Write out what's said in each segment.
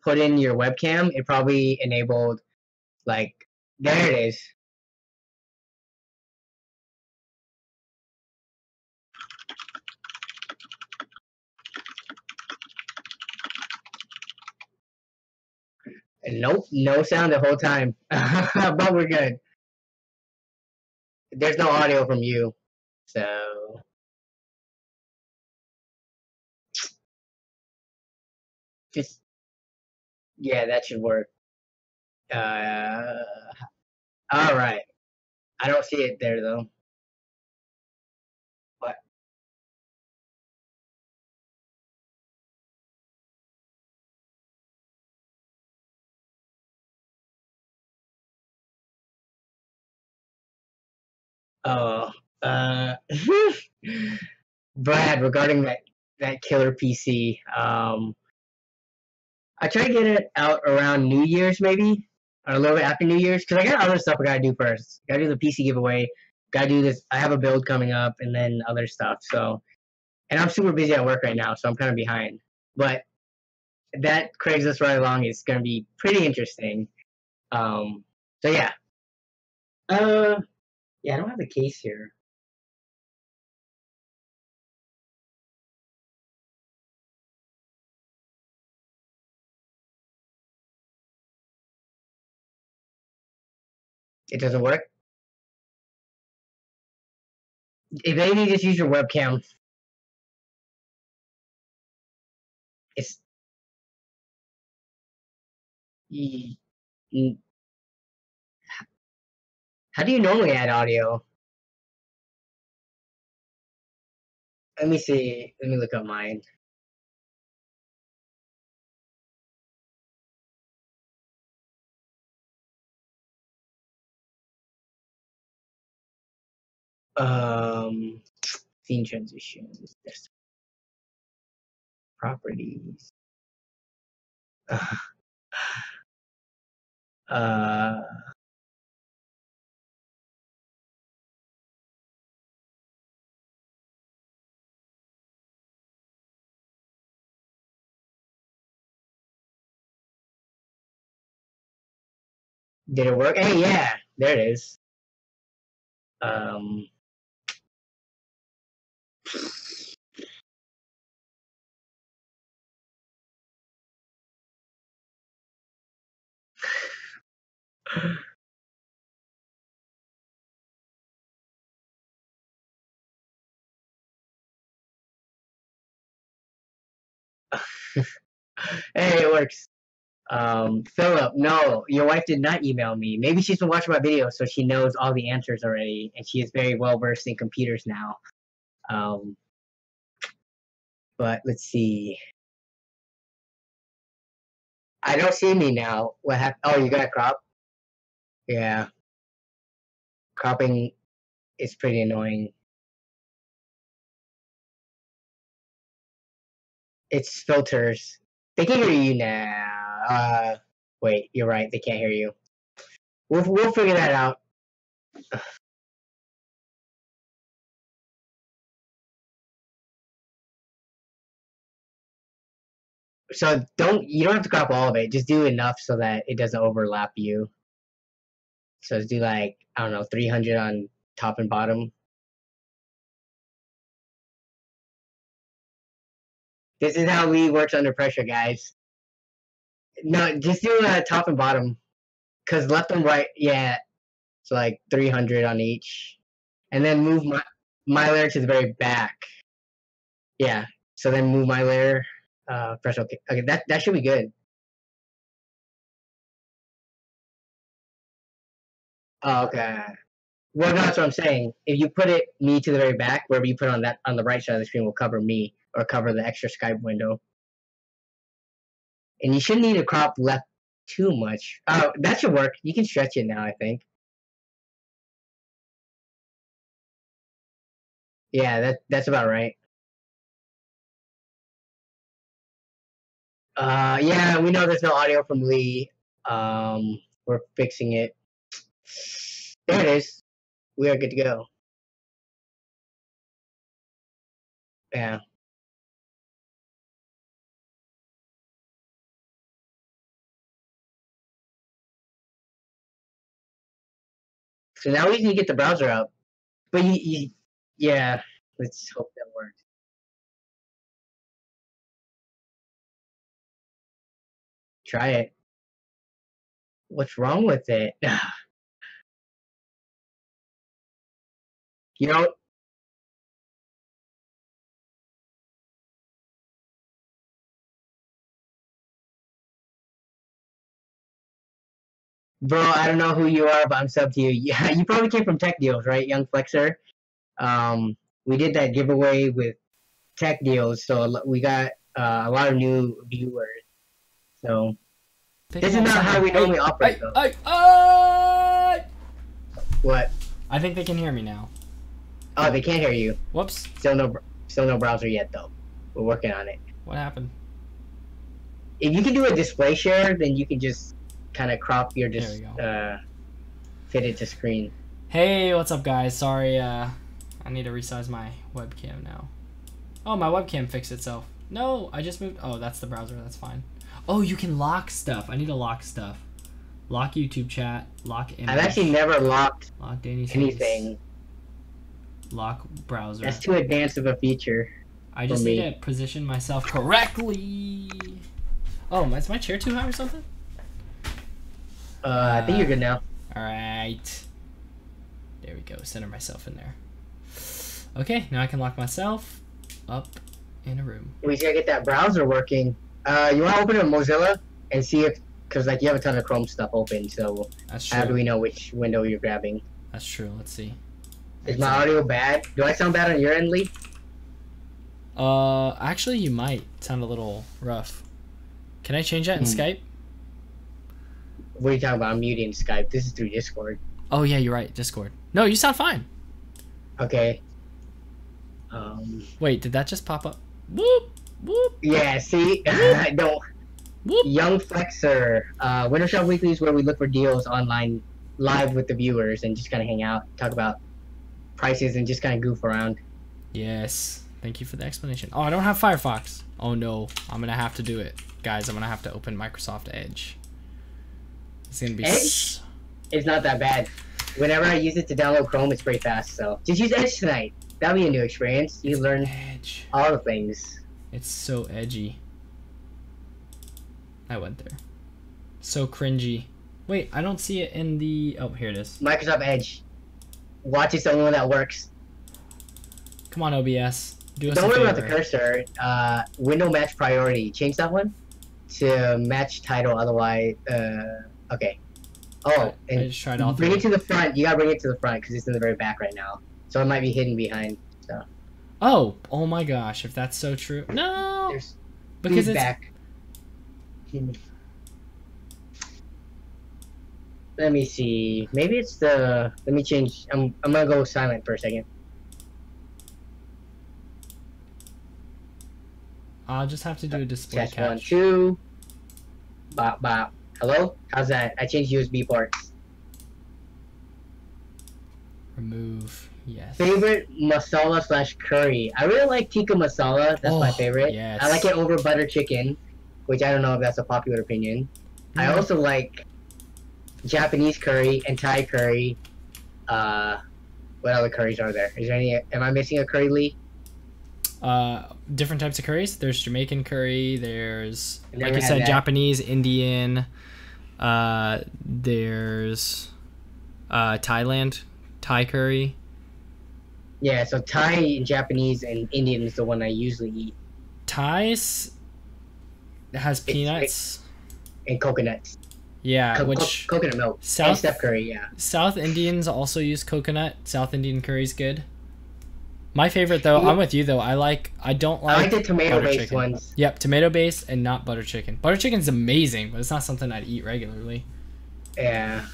put in your webcam, it probably enabled, like, there it is. Nope, no sound the whole time. But we're good. There's no audio from you, so just yeah, that should work. All right. I don't see it there though. What? Oh, uh, Brad, regarding that killer PC, I try to get it out around New Year's maybe, or a little bit after New Year's, because I got other stuff I gotta do first. Gotta do the PC giveaway. Gotta do this. I have a build coming up, and then other stuff. So, and I'm super busy at work right now, so I'm kind of behind. But that Craigslist ride along is gonna be pretty interesting. So yeah. Yeah, I don't have the case here. It doesn't work. If anything, just use your webcam. It's how do you normally add audio? Let me see. Let me look up mine. Scene transitions, properties. Uh, did it work? Hey, yeah, there it is. Um, hey, it works. Philip, no, your wife did not email me. Maybe she's been watching my videos, so she knows all the answers already, and she is very well versed in computers now. Um, but let's see. I don't see me now. What happened? Oh, you got a crop? Yeah, cropping is pretty annoying. It's filters. They can hear you now. Wait, you're right. They can't hear you. We'll figure that out. So you don't have to crop all of it. Just do enough so that it doesn't overlap you. So do like I don't know 300 on top and bottom. This is how Lee works under pressure, guys. No, just do top and bottom. Cause left and right, yeah. So like 300 on each, and then move my layer to the very back. Yeah. So then move my layer. Press OK. Okay, that should be good. Oh, okay. Well, that's what I'm saying. If you put me to the very back, wherever you put on the right side of the screen will cover me or cover the extra Skype window. And you shouldn't need to crop left too much. Oh, that should work. You can stretch it now, I think. Yeah, that's about right. Yeah, we know there's no audio from Lee. We're fixing it. There it is. We are good to go. Yeah. So now we need to get the browser up. But yeah, let's hope that works. Try it. What's wrong with it? You know, bro, I don't know who you are, but I'm sub to you. Yeah, you probably came from Tech Deals, right, Young Flexer? We did that giveaway with Tech Deals, so we got a lot of new viewers. So this is not how we normally operate, though. What? I think they can hear me now. Oh, they can't hear you. Whoops. Still no browser yet, though. We're working on it. What happened? If you can do a display share, then you can just kind of crop your fit it to screen. Hey, what's up, guys? Sorry, I need to resize my webcam now. Oh, my webcam fixed itself. No, I just moved. Oh, that's the browser. That's fine. Oh, you can lock stuff. I need to lock stuff. Lock YouTube chat. Lock image. I've actually never locked anything. Face. Lock browser. That's too advanced of a feature. I just need to position myself correctly. Oh, is my chair too high or something? I think you're good now. Alright. There we go. Center myself in there. Okay, now I can lock myself up in a room. We gotta get that browser working. You wanna open a Mozilla and see if, cause like you have a ton of Chrome stuff open, so that's true. How do we know which window you're grabbing? That's true. Let's see. Is my audio bad? Do I sound bad on your end, Lee? Actually, you might sound a little rough. Can I change that in Skype? What are you talking about? I'm muting Skype. This is through Discord. Oh yeah, you're right. Discord. No, you sound fine. Okay. Wait, did that just pop up? Whoop, whoop. Yeah, see? Don't. Whoop. Young Flexer. Windowshop Weekly is where we look for deals online, live with the viewers, and just kind of hang out, talk about prices, and just kind of goof around. Yes. Thank you for the explanation. Oh, I don't have Firefox. Oh no, I'm going to have to do it. Guys, I'm going to have to open Microsoft Edge. It's going to be... Edge? It's not that bad. Whenever I use it to download Chrome, it's pretty fast, so just use Edge tonight. That'll be a new experience. You learn Edge. All the things. It's so edgy. I went there. So cringy. Wait, I don't see it in the... Oh, here it is. Microsoft Edge. Watch, it's the only one that works. Come on, OBS. Do us Don't a worry favor. about the cursor. Window match priority. Change that one to match title, otherwise... okay. Oh, and I just tried all bring it to the front. You gotta bring it to the front because it's in the very back right now. So it might be hidden behind. So. Oh my gosh! If that's so true, no. There's because it's back. Let me see. Maybe it's the. Let me change. I'm gonna go silent for a second. I'll just have to do a display Test catch. 1, 2. Bop bop. Hello? How's that? I changed USB ports. Remove. Yes. Favorite masala / curry. I really like tikka masala. That's my favorite. Yes. I like it over butter chicken, which I don't know if that's a popular opinion. I also like Japanese curry and Thai curry. What other curries are there? Is there any? Am I missing a curry, Lee? Different types of curries. There's Jamaican curry. There's, like you had said, that. Japanese, Indian. There's Thailand, Thai curry. Yeah, so Thai, Japanese, and Indian is the one I usually eat. Thai's has peanuts and coconuts. Yeah, coconut milk. And Steph curry, yeah. South Indians also use coconut. South Indian curry's good. My favorite though, I'm with you though. I don't like. I like the tomato-based ones. Yep, tomato-based and not butter chicken. Butter chicken's amazing, but it's not something I'd eat regularly. Yeah.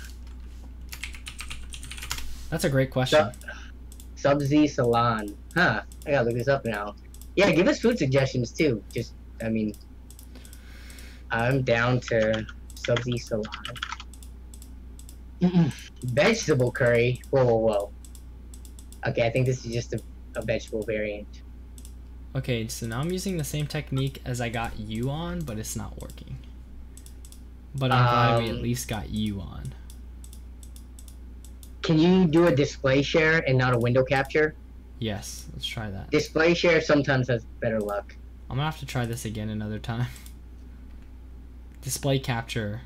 That's a great question. Subzi Salon. Huh. I gotta look this up now. Yeah, give us food suggestions too. Just, I mean, I'm down to Subzi Salon. Vegetable curry. Whoa. Okay, I think this is just a vegetable variant. Okay, so now I'm using the same technique as I got you on, but it's not working. But I'm glad we at least got you on. Can you do a display share and not a window capture? Yes, let's try that. Display share sometimes has better luck. I'm gonna have to try this again another time. Display capture.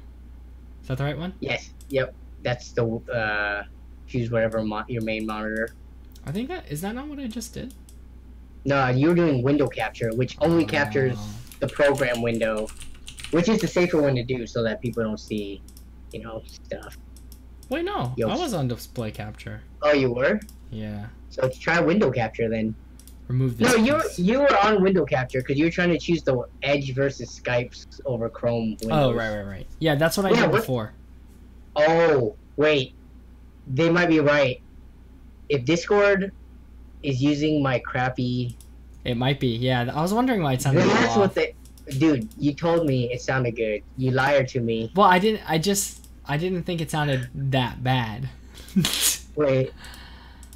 Is that the right one? Yes. Yep. That's the choose whatever your main monitor. I think is that not what I just did? No, you're doing window capture, which only captures the program window, which is the safer one to do so that people don't see, you know, stuff. Wait, no. I was on display capture. Oh, you were? Yeah. So let's try window capture then. Remove this. No, you were on window capture because you were trying to choose the Edge versus Skype's over Chrome Windows. Oh, right. Yeah, that's what I did before. Oh, wait. They might be right. If Discord is using my crappy... It might be, yeah. I was wondering why it sounded that's off. what they... Dude, you told me it sounded good. You lied to me. Well, I didn't think it sounded that bad. Wait.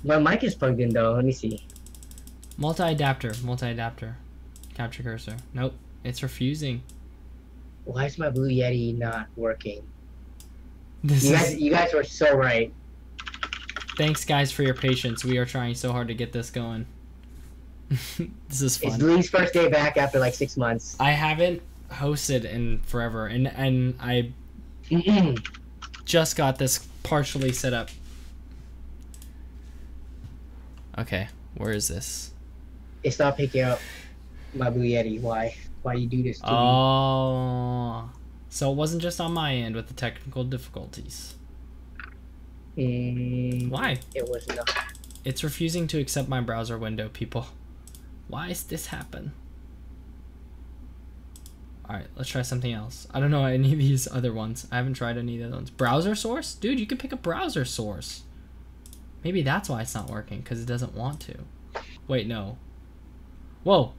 My mic is plugged in though. Let me see. Multi-adapter. Capture cursor. Nope. It's refusing. Why is my Blue Yeti not working? You guys were so right. Thanks, guys, for your patience. We are trying so hard to get this going. This is fun. It's Lee's first day back after like 6 months. I haven't hosted in forever, and I just got this partially set up. Okay, where is this? It's not picking up my Blue Yeti. Why? Why do you do this to me? Oh, so it wasn't just on my end with the technical difficulties. Why? It was not. It's refusing to accept my browser window, people. Why is this happen? Alright, let's try something else. I don't know any of these other ones. I haven't tried any of the other ones. Browser source? Dude, you can pick a browser source. Maybe that's why it's not working, because it doesn't want to. Wait, no. Whoa.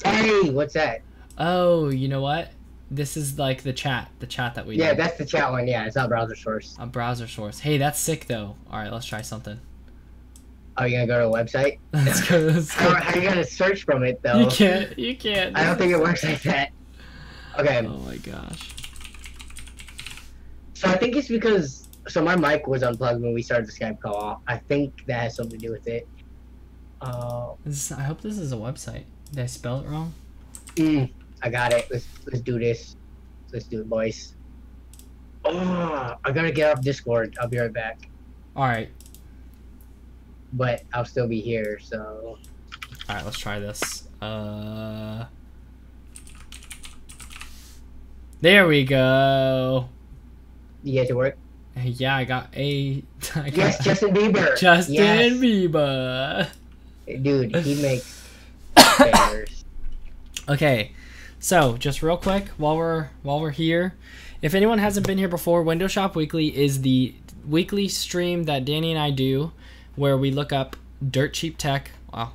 Hey, what's that? Oh, you know what? This is like the chat that we did. Yeah, that's the chat one. Yeah, it's not browser source. A browser source. Hey, that's sick, though. Alright, let's try something. Oh, you gonna go to a website? Let's go. How are you gonna search from it, though? You can't. I don't think it works like that. Okay. Oh my gosh. So I think it's because... So my mic was unplugged when we started the Skype call. I think that has something to do with it. I hope this is a website. Did I spell it wrong? I got it. Let's do this. Let's do it, boys. Oh, I gotta get off Discord. I'll be right back. Alright. But I'll still be here, so... Alright, let's try this. There we go. You get to work? Yeah, I got yes, Justin Bieber. Justin Bieber. Dude, he makes bangers. Okay, so just real quick while we're here, if anyone hasn't been here before, Windowshop Weekly is the weekly stream that Danny and I do, where we look up dirt cheap tech. Well,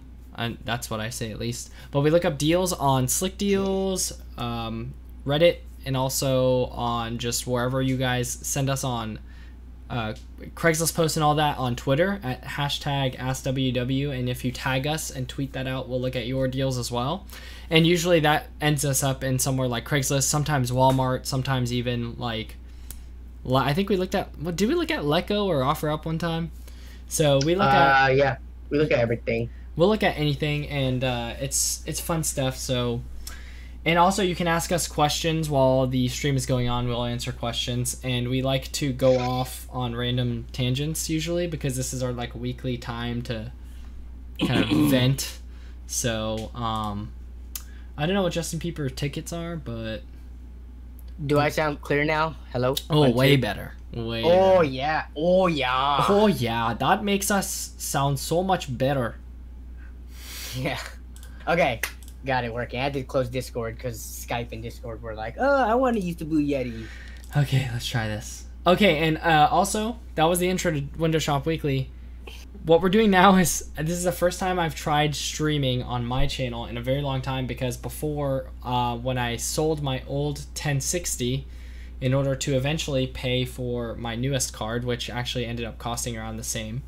that's what I say at least. But we look up deals on Slick Deals, Reddit, and also on just wherever you guys send us on Craigslist posts and all that on Twitter at #AskWW. And if you tag us and tweet that out, we'll look at your deals as well. And usually that ends us up in somewhere like Craigslist, sometimes Walmart, sometimes even like, I think we looked at, did we look at Letgo or OfferUp one time? So we look at... Yeah, we look at everything. We'll look at anything, and it's fun stuff, so... And also, you can ask us questions while the stream is going on. We'll answer questions, and we like to go off on random tangents, usually, because this is our, like, weekly time to kind of vent. So, I don't know what Justin Bieber tickets are, but... Do I sound clear now? Hello? Oh, way better. Way better. Yeah. Oh, yeah. Oh, yeah. That makes us sound so much better. Yeah. Okay. Got it working. I had to close Discord because Skype and Discord were like, oh, I want to use the Blue Yeti. Okay, let's try this. Okay, and also, that was the intro to Windowshop Weekly. What we're doing now is, this is the first time I've tried streaming on my channel in a very long time, because before, when I sold my old 1060 in order to eventually pay for my newest card, which actually ended up costing around the same,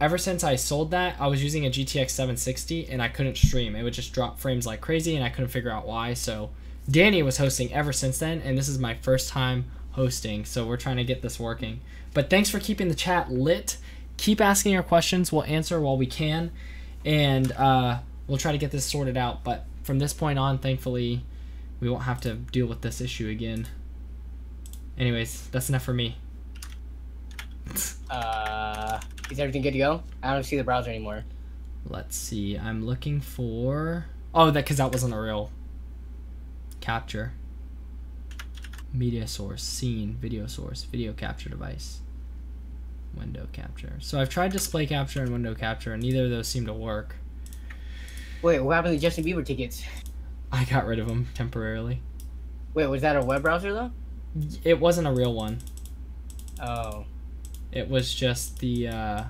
ever since I sold that, I was using a GTX 760 and I couldn't stream. It would just drop frames like crazy and I couldn't figure out why. So Danny was hosting ever since then, and this is my first time hosting. So we're trying to get this working. But thanks for keeping the chat lit. Keep asking your questions. We'll answer while we can. And we'll try to get this sorted out. But from this point on, thankfully, we won't have to deal with this issue again. Anyways, that's enough for me. Is everything good to go? I don't see the browser anymore. Let's see. I'm looking for... Oh, because that wasn't a real capture. Media source, scene, video source, video capture device, window capture. So I've tried display capture and window capture, and neither of those seem to work. Wait, what happened to Justin Bieber tickets? I got rid of them temporarily. Wait, was that a web browser though? It wasn't a real one. Oh. It was just the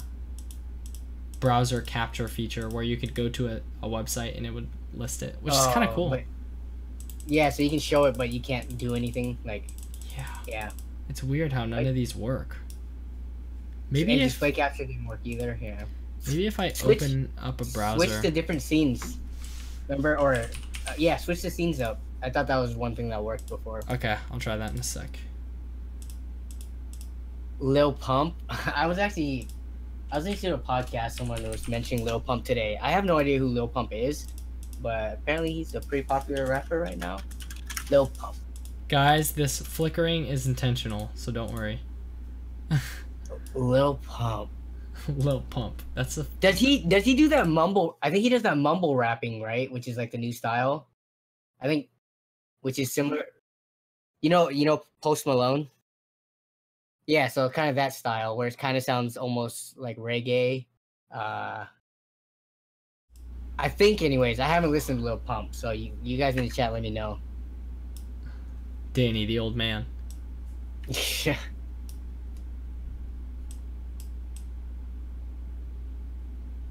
browser capture feature where you could go to a website and it would list it, which is kind of cool. Yeah, so you can show it, but you can't do anything. Like, yeah. It's weird how none of these work. Maybe and if display capture didn't work either. Yeah. Maybe if I open up a browser. Switch to different scenes. Remember, or yeah, switch the scenes up. I thought that was one thing that worked before. Okay, I'll try that in a sec. Lil Pump. I was listening to a podcast. Someone was mentioning Lil Pump today. I have no idea who Lil Pump is, but apparently he's a pretty popular rapper right now. Lil Pump. Guys, this flickering is intentional, so don't worry. Lil Pump. Lil Pump. That's a. Does he do that mumble? I think he does that mumble rapping, right? Which is like the new style. I think, which is similar. You know, Post Malone. Yeah, so kind of that style where it kind of sounds almost like reggae. I think, anyways. I haven't listened to Lil Pump, so you guys in the chat, let me know. Danny, the old man. Yeah.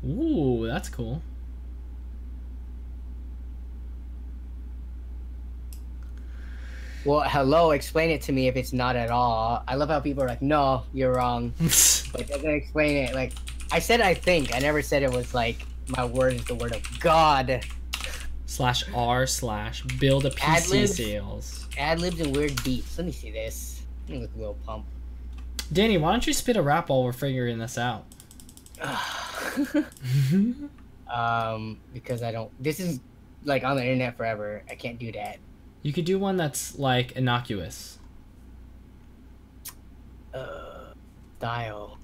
Ooh, that's cool. Well, hello, explain it to me if it's not at all. I love how people are like, no, you're wrong. But they're gonna explain it. Like, I said I think. I never said it was like, my word is the word of God. /r/build a PC Ad-libs. sales. Ad-libs and weird beats. Let me see this. Let me look at Lil Pump. Danny, why don't you spit a rap while we're figuring this out? Because I don't. This is like on the internet forever. I can't do that. You could do one that's like innocuous. Style.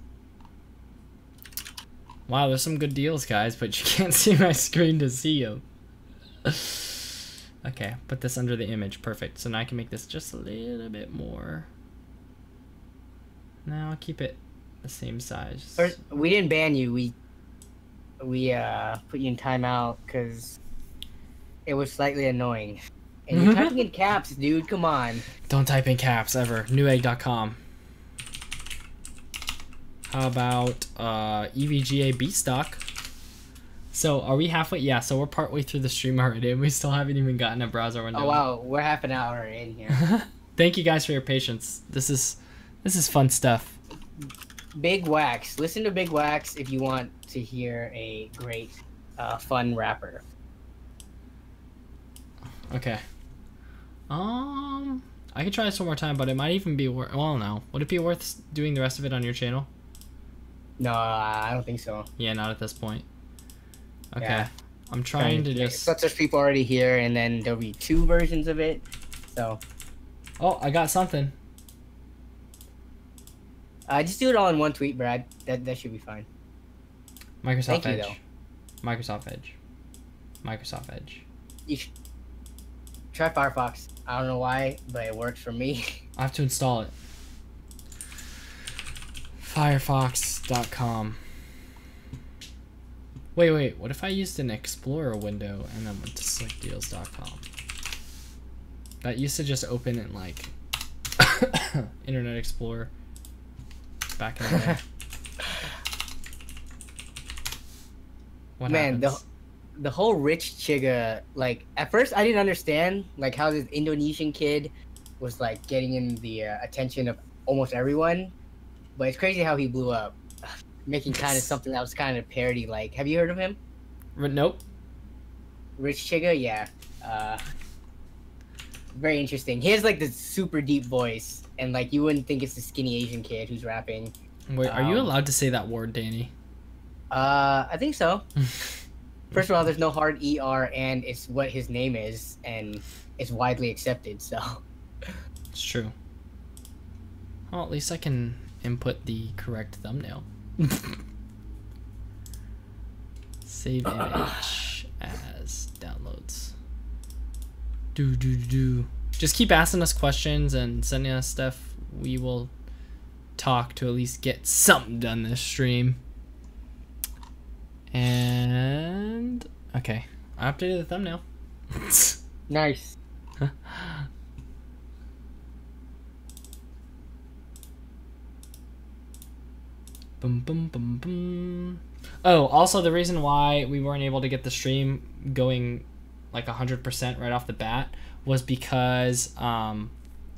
Wow, there's some good deals, guys, but you can't see my screen to see them. Okay, put this under the image. Perfect. So now I can make this just a little bit more. Now I'll keep it the same size. First, we didn't ban you. We put you in timeout because it was slightly annoying. And you're typing in caps, dude. Come on. Don't type in caps ever. Newegg.com. How about EVGA Beatstock? So are we halfway? Yeah, so we're partway through the stream already, and we still haven't even gotten a browser window. Oh wow, we're half an hour in here. Thank you guys for your patience. This is fun stuff. Big Wax. Listen to Big Wax if you want to hear a great, fun rapper. Okay. I could try this one more time, but it might even be worth. Well, no. Would it be worth doing the rest of it on your channel? No, I don't think so. Yeah, not at this point. Okay. Yeah. I'm trying to just. But there's people already here, and then there'll be 2 versions of it. So. Oh, I got something. Just do it all in one tweet, Brad. That should be fine. Microsoft Edge. Though. Microsoft Edge. Microsoft Edge. You should try Firefox. I don't know why, but it works for me. I have to install it. Firefox.com. Wait. What if I used an Explorer window and then went to slickdeals.com? That used to just open in like Internet Explorer back in the day. What happens? The whole Rich Chiga, like, at first I didn't understand, like, how this Indonesian kid was, like, getting in the attention of almost everyone, but it's crazy how he blew up, making kind of something that was kind of parody-like. Have you heard of him? Nope. Rich Chiga? Yeah. Very interesting. He has like this super deep voice, and like you wouldn't think it's the skinny Asian kid who's rapping. Wait, are you allowed to say that word, Danny? I think so. First of all, there's no hard ER, and it's what his name is, and it's widely accepted. So It's true. Well, at least I can input the correct thumbnail. Save image as downloads. Do. Just keep asking us questions and sending us stuff. We will talk to at least get something done this stream. And okay, I updated the thumbnail. nice. Boom, boom, boom, boom. Oh, also the reason why we weren't able to get the stream going like 100% right off the bat was because I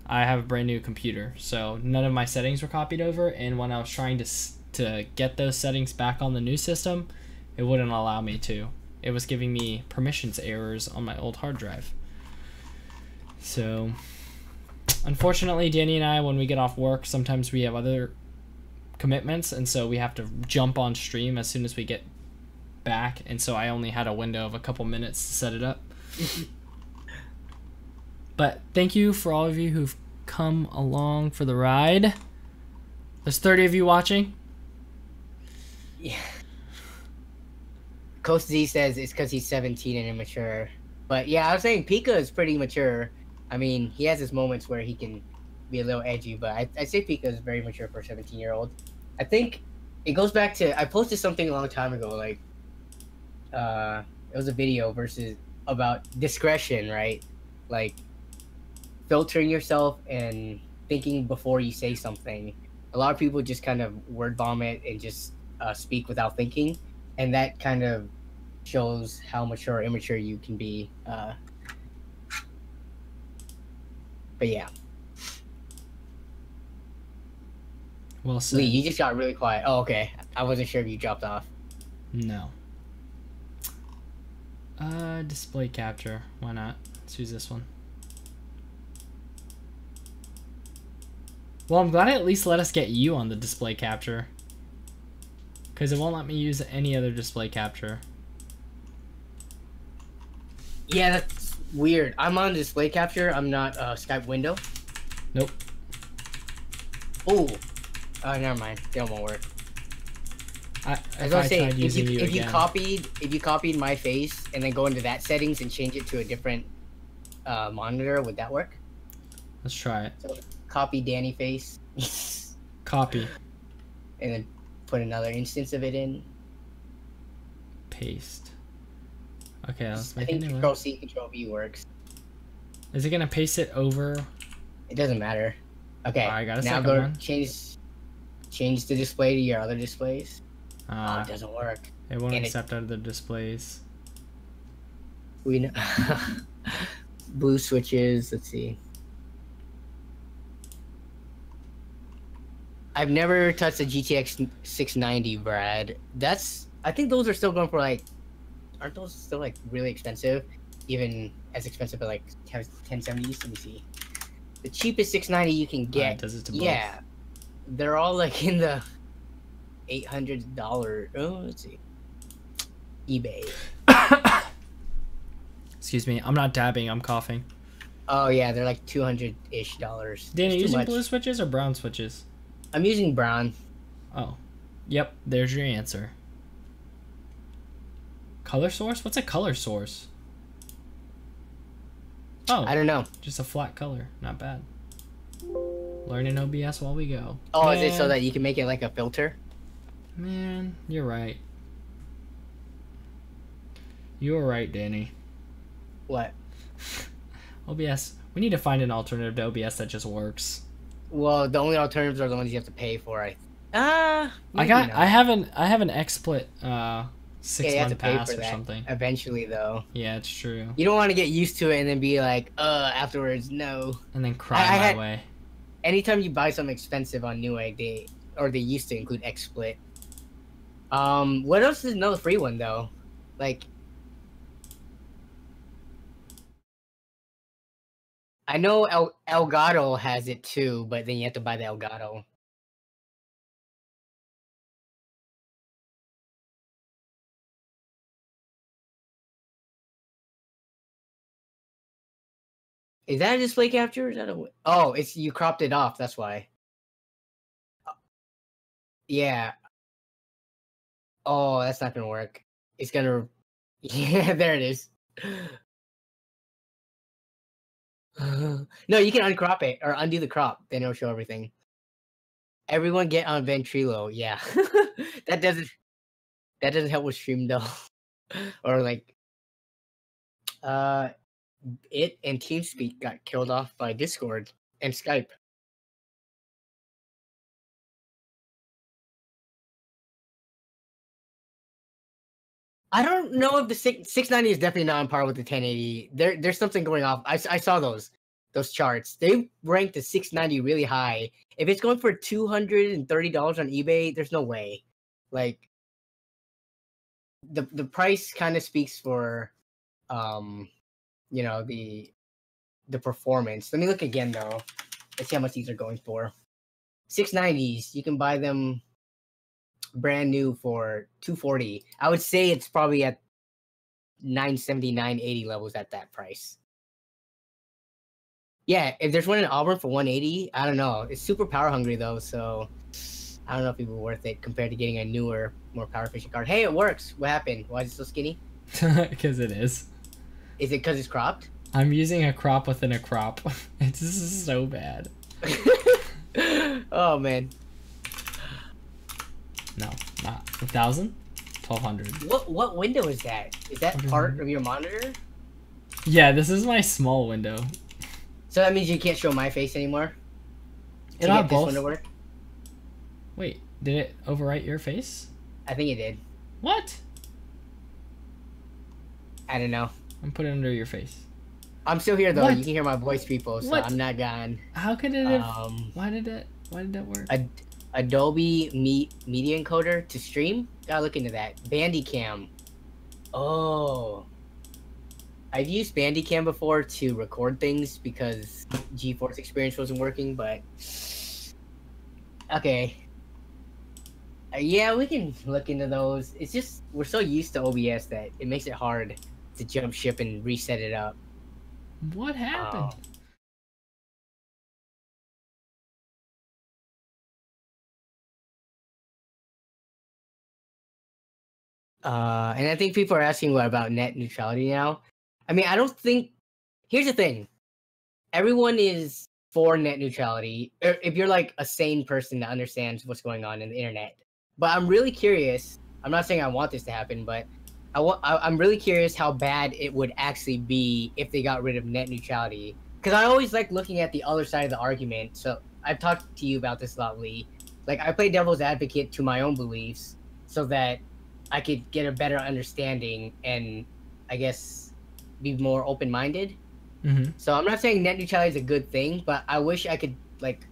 have a brand new computer, so none of my settings were copied over, and when I was trying to get those settings back on the new system, it wouldn't allow me to. It was giving me permissions errors on my old hard drive. So unfortunately, Danny and I, when we get off work, sometimes we have other commitments, and so we have to jump on stream as soon as we get back, and so I only had a window of a couple minutes to set it up. But thank you for all of you who've come along for the ride. There's 30 of you watching. Yeah. Coach Z says it's because he's 17 and immature. But yeah, I was saying Pika is pretty mature. I mean, he has his moments where he can be a little edgy, but I'd say Pika is very mature for a 17-year-old. I think it goes back to, I posted something a long time ago, like, it was a video about discretion, right? Like, filtering yourself and thinking before you say something. A lot of people just kind of word vomit and just speak without thinking, and that kind of shows how mature or immature you can be. But yeah. Well said. Lee, you just got really quiet. Oh, okay. I wasn't sure if you dropped off. No. Display capture. Why not? Let's use this one. Well, I'm glad it at least let us get you on the display capture, because it won't let me use any other display capture. Yeah, that's weird. I'm on display capture. I'm not Skype window. Nope. Oh, never mind. They won't work. If I tried using you if again. you copied my face and then go into that settings and change it to a different monitor, would that work? Let's try it. So, copy Danny face. Copy. And then put another instance of it in. Paste. Okay, let's make I a think new one. Control C, Control V works. Is it gonna paste it over? It doesn't matter. Okay. I got a now second go one. change the display to your other displays. Oh, it doesn't work. It won't And accept other displays. We know. Blue switches. Let's see. I've never touched a GTX 690, Brad. I think those are still going for like, aren't those still like really expensive? Even as expensive as like 1070s? Let me see. The cheapest 690 you can get. Does it to both. Yeah. They're all like in the $800. Oh, let's see. eBay. Excuse me, I'm not dabbing, I'm coughing. Oh yeah, they're like $200-ish. Dan, are you using much. blue switches or brown switches? I'm using brown. Oh. Yep, there's your answer. Color source? What's a color source? Oh. I don't know. Just a flat color. Not bad. Learning OBS while we go. Oh, Man. Is it so that you can make it like a filter? Man, you're right. You're right, Danny. What? OBS. We need to find an alternative to OBS that just works. Well, the only alternatives are the ones you have to pay for. I have an XSplit 6-month pass or that something. Eventually, though. Yeah, it's true. You don't want to get used to it and then be like, afterwards, no. And then cry my way. Anytime you buy something expensive on Newegg, they used to include XSplit. What else is another free one though? Like, I know Elgato has it too, but then you have to buy the Elgato. Is that a display capture? Is that a? Oh, it's you cropped it off. That's why. Yeah. Oh, that's not gonna work. It's gonna. Yeah, there it is. No, you can uncrop it or undo the crop. Then it'll show everything. Everyone get on Ventrilo. Yeah, that doesn't help with stream though, or like it and TeamSpeak got killed off by Discord and Skype. I don't know if the 690 is definitely not on par with the 1080. There's something going off. I saw those charts. They ranked the 690 really high. If it's going for $230 on eBay, there's no way. Like the price kind of speaks for you know, the performance. Let me look again though. Let's see how much these are going for. 690s, you can buy them brand new for $240. I would say it's probably at 970, 980 levels at that price. Yeah, if there's one in Auburn for 180, I don't know. It's super power hungry though, so I don't know if it would be worth it compared to getting a newer, more power efficient card. Hey, it works. What happened? Why is it so skinny? Because it is. Is it because it's cropped? I'm using a crop within a crop. It's just so bad. Oh man. No, not 1,000, 1,200. What window is that? Is that part of your monitor? Yeah, this is my small window. So that means you can't show my face anymore. It'll have both. This one to work? Wait, did it overwrite your face? I think it did. What? I don't know. I'm putting it under your face. I'm still here though. What? You can hear my voice, people. So What? I'm not gone. How could it have? Why did that work? Adobe Media Encoder to stream. Gotta look into that. Bandicam. Oh. I've used Bandicam before to record things because GeForce Experience wasn't working, but okay. Yeah, we can look into those. It's just we're so used to OBS that it makes it hard to jump ship and reset it up. What happened? And I think people are asking what about net neutrality now. I mean, I don't think. Here's the thing: everyone is for net neutrality if you're like a sane person that understands what's going on in the internet. But I'm really curious. I'm not saying I want this to happen, but I'm really curious how bad it would actually be if they got rid of net neutrality. Because I always like looking at the other side of the argument. So I've talked to you about this a lot, Lee. Like I play devil's advocate to my own beliefs, so that I could get a better understanding and I guess be more open-minded. Mm-hmm. So I'm not saying net neutrality is a good thing, but I wish I could like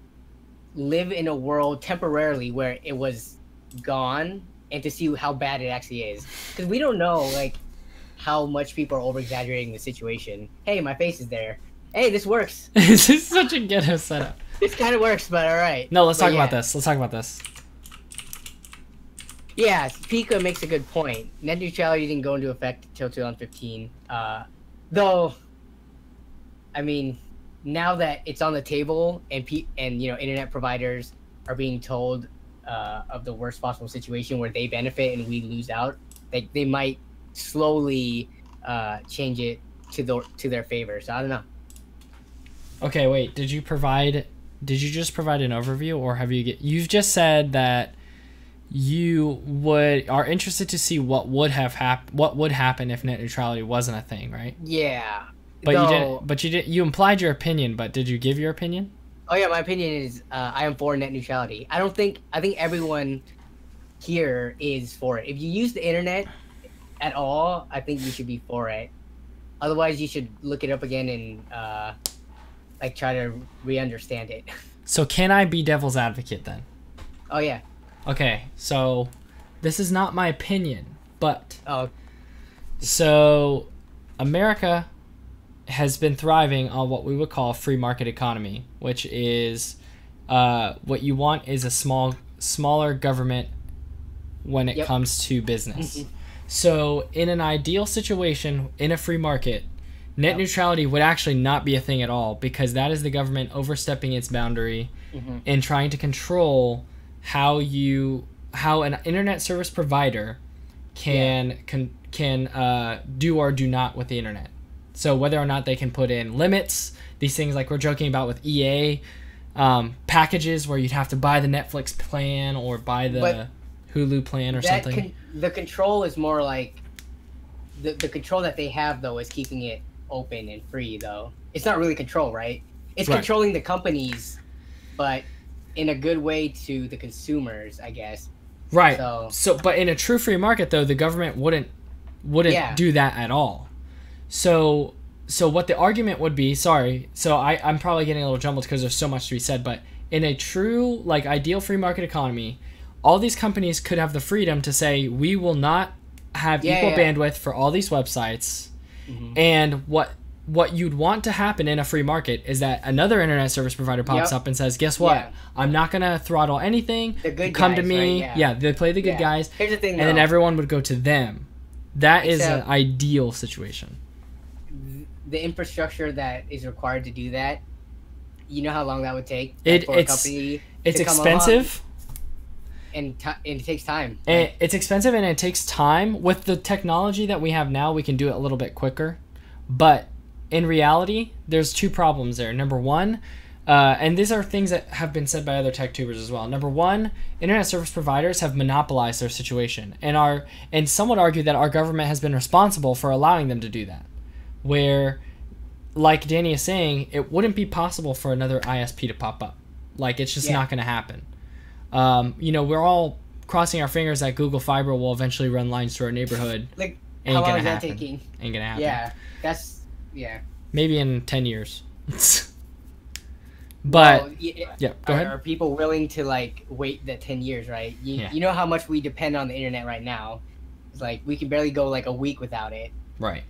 live in a world temporarily where it was gone and to see how bad it actually is. Because we don't know like how much people are over-exaggerating the situation. Hey, my face is there. Hey, this works. This is such a ghetto setup. This kind of works, but all right. No, let's talk about this. Let's talk about this. Yeah, Pika makes a good point. Net neutrality didn't go into effect until 2015. Though, I mean, now that it's on the table and you know internet providers are being told of the worst possible situation where they benefit and we lose out, they might slowly change it to their favor. So I don't know. Okay, wait. Did you just provide an overview, or have you've just said that you are interested to see what would happen if net neutrality wasn't a thing, right? Yeah. But you implied your opinion, but did you give your opinion? Oh yeah, my opinion is I am for net neutrality. I think everyone here is for it. If you use the internet at all, I think you should be for it. Otherwise, you should look it up again and like try to re-understand it. So can I be devil's advocate then? Oh yeah. Okay, so this is not my opinion, but oh, so America has been thriving on what we would call a free market economy, which is what you want is a smaller government when it comes to business. So in an ideal situation in a free market, net neutrality would actually not be a thing at all, because that is the government overstepping its boundary and trying to control how an internet service provider can do or do not with the internet. So whether or not they can put in limits, these things like we're joking about with EA, packages where you'd have to buy the Netflix plan or buy the Hulu plan or something. The control is more like the control that they have, though, is keeping it open and free, though. It's not really control, right? It's controlling the companies, but in a good way to the consumers, I guess. Right. So but in a true free market, though, the government wouldn't do that at all. So what the argument would be, I'm probably getting a little jumbled because there's so much to be said, but in a true, like, ideal free market economy, all these companies could have the freedom to say, we will not have equal bandwidth for all these websites. And what you'd want to happen in a free market is that another internet service provider pops up and says, guess what? I'm not going to throttle anything. The good Come guys, to me. Right? They play the good guys. Here's the thing, and then everyone would go to them. That is an ideal situation. The infrastructure that is required to do that, you know how long that would take for a company it's to come expensive. And it takes time. Right? It's expensive and it takes time. With the technology that we have now, we can do it a little bit quicker. But in reality, there's two problems there. Number one, and these are things that have been said by other tech tubers as well. Number one, internet service providers have monopolized their situation and some would argue that our government has been responsible for allowing them to do that. Where, like Danny is saying, it wouldn't be possible for another ISP to pop up. Like, it's just not going to happen. We're all crossing our fingers that Google Fiber will eventually run lines to our neighborhood. Like, Ain't how long gonna is that happen. taking? Ain't gonna happen. Yeah, Maybe in 10 years. But go ahead. Are people willing to, like, wait that 10 years, right? You know how much we depend on the internet right now. It's like we can barely go like a week without it. Right.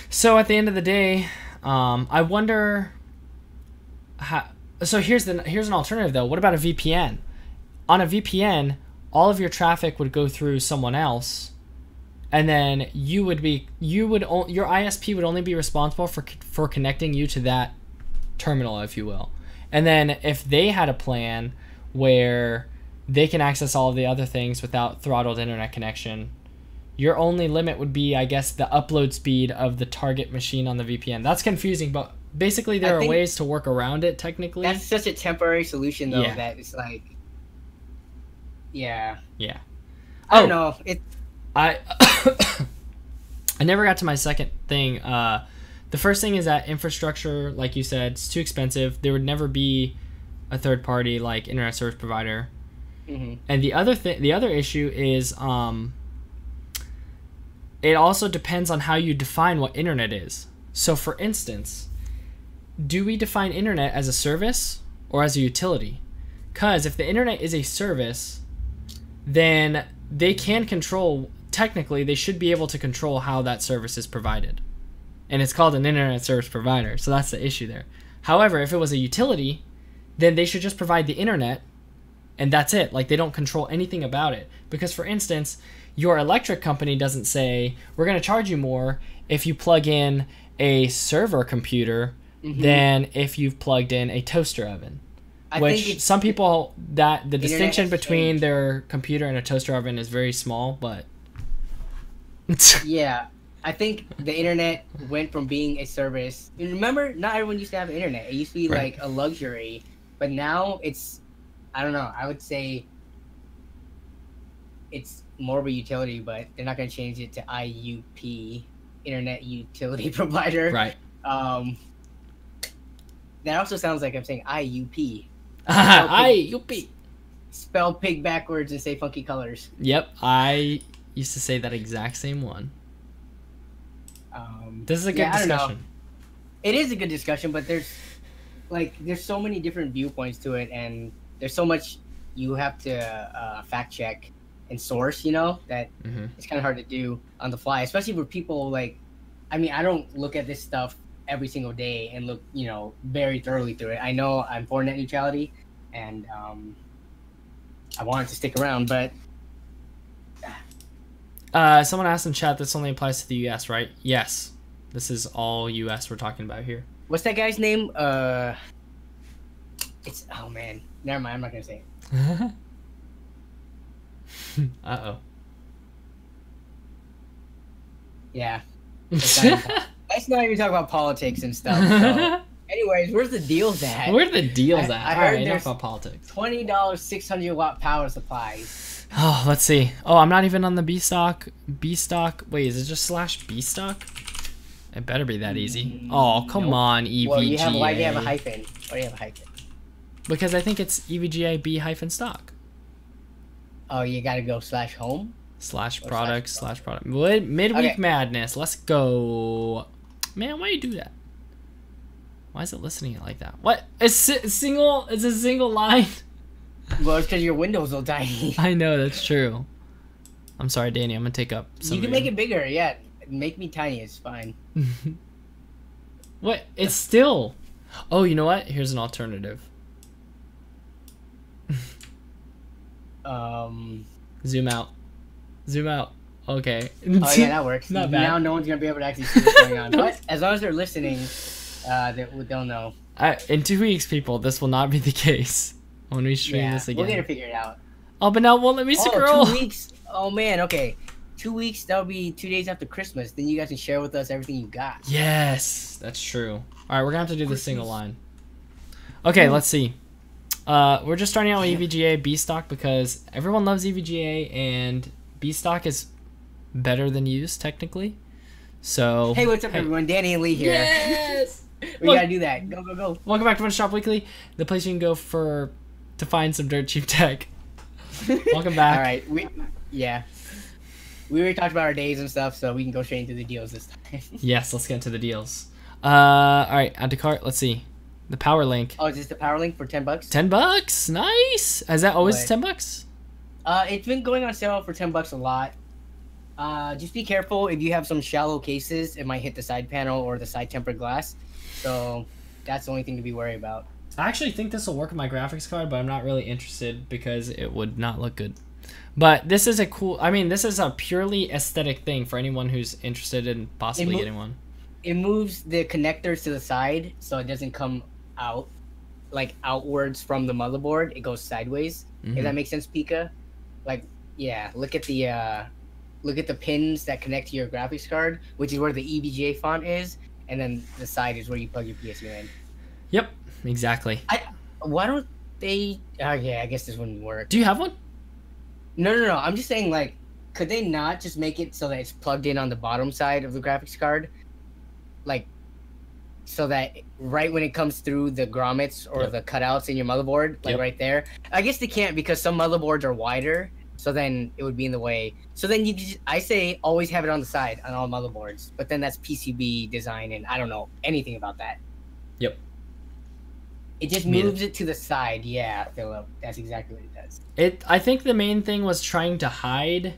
So at the end of the day, I wonder how. So here's an alternative though. What about a VPN? On a VPN, all of your traffic would go through someone else, and then your ISP would only be responsible for connecting you to that terminal, if you will. And then if they had a plan where they can access all of the other things without throttled internet connection, your only limit would be, I guess, the upload speed of the target machine on the VPN. That's confusing, but basically there are ways to work around it technically. That's such a temporary solution, though, that it's like... Yeah. I don't know. I never got to my second thing. The first thing is that infrastructure, like you said, it's too expensive. There would never be a third-party, like, internet service provider. And the other issue is... it also depends on how you define what internet is. So, for instance, do we define internet as a service or as a utility? Because if the internet is a service, then they can control, technically, they should be able to control how that service is provided. And it's called an internet service provider, so that's the issue there. However, if it was a utility, then they should just provide the internet, and that's it. Like, they don't control anything about it. Because, for instance, your electric company doesn't say, we're going to charge you more if you plug in a server computer than if you've plugged in a toaster oven. Which some people, that the distinction between their computer and a toaster oven is very small, but... Yeah, I think the internet went from being a service... And remember, not everyone used to have internet. It used to be like a luxury. But now it's... I don't know. I would say it's more of a utility, but they're not going to change it to IUP, Internet Utility Provider. Right. That also sounds like I'm saying IUP. IUP. Spell pig backwards and say funky colors. Yep, I used to say that exact same one. This is a good discussion. It is a good discussion, but there's so many different viewpoints to it, and there's so much you have to fact check and source, that it's kind of hard to do on the fly, especially for people like, I mean, I don't look at this stuff every single day and look, very thoroughly through it. I know I'm for net neutrality, and I want it to stick around, but someone asked in chat, this only applies to the US, right? Yes. This is all US we're talking about here. what's that guy's name? It's oh man, never mind. I'm not gonna say it. Uh-oh. Yeah. Let's not even talk about politics and stuff. So. Anyways, where's the deals at? Where are the deals at? I All heard right, enough there's about politics. $20 600-watt power supplies. Oh, let's see. Oh, I'm not even on the B stock. B stock. Wait, is it just /B stock? It better be that easy. Oh, come Nope. on, EVGA. Well, why do you have a hyphen? Why do you have a hyphen? Because I think it's EVGA B hyphen stock. Oh, you gotta go /home? /product/product. Midweek Okay. madness. Let's go. Man, why you do that? Why is it listening like that? What? It's a single line. Well, it's because your window's so tiny. I know, that's true. I'm sorry, Danny. I'm gonna take up some. You can make it bigger, yeah. Make me tiny, it's fine. What? It's still. Oh, you know what? Here's an alternative. Zoom out. Zoom out. Okay. Oh yeah, that works. Not bad. Now no one's gonna be able to actually see what's going on. But as long as they're listening, they'll know. In 2 weeks, people, this will not be the case when we stream this again. We'll get it figured out. Oh, but now it won't let me scroll. 2 weeks. Oh man, okay. 2 weeks. That'll be 2 days after Christmas. Then you guys can share with us everything you got. Yes, that's true. All right, we're gonna have to do the single line. Okay, let's see. We're just starting out with EVGA B stock because everyone loves EVGA and B stock is better than used technically. So hey, what's up, everyone? Danny and Lee here. Yes. We gotta do that. Go, go, go. Welcome back to Windowshop Weekly, the place you can go to find some dirt cheap tech. Welcome back. All right. We already talked about our days and stuff, so we can go straight into the deals this time. Yes, let's get into the deals. All right, add to cart. Let's see. The power link. Oh, is this the power link for $10? $10. Nice. Is that always What? $10? It's been going on sale for $10 a lot. Just be careful if you have some shallow cases, it might hit the side panel or the side tempered glass. So that's the only thing to be worried about. I actually think this will work on my graphics card, but I'm not really interested because it would not look good. But this is a cool, I mean, this is a purely aesthetic thing for anyone who's interested in possibly getting one. It moves the connectors to the side so it doesn't come out, like outwards from the motherboard. It goes sideways. If that makes sense, Pika? Like, yeah, look at the pins that connect to your graphics card, which is where the EVGA font is, and then the side is where you plug your PSU in. Yep, exactly. Why don't they? Oh yeah, I guess this wouldn't work. Do you have one? No. I'm just saying, like, could they not just make it so that it's plugged in on the bottom side of the graphics card, like, so that right when it comes through the grommets or the cutouts in your motherboard, like right there? I guess they can't because some motherboards are wider, so then it would be in the way. So then I say always have it on the side on all motherboards, but then that's PCB design, and I don't know anything about that. Yep. It just moves it to the side. Yeah, Philip, that's exactly what it does. I think the main thing was trying to hide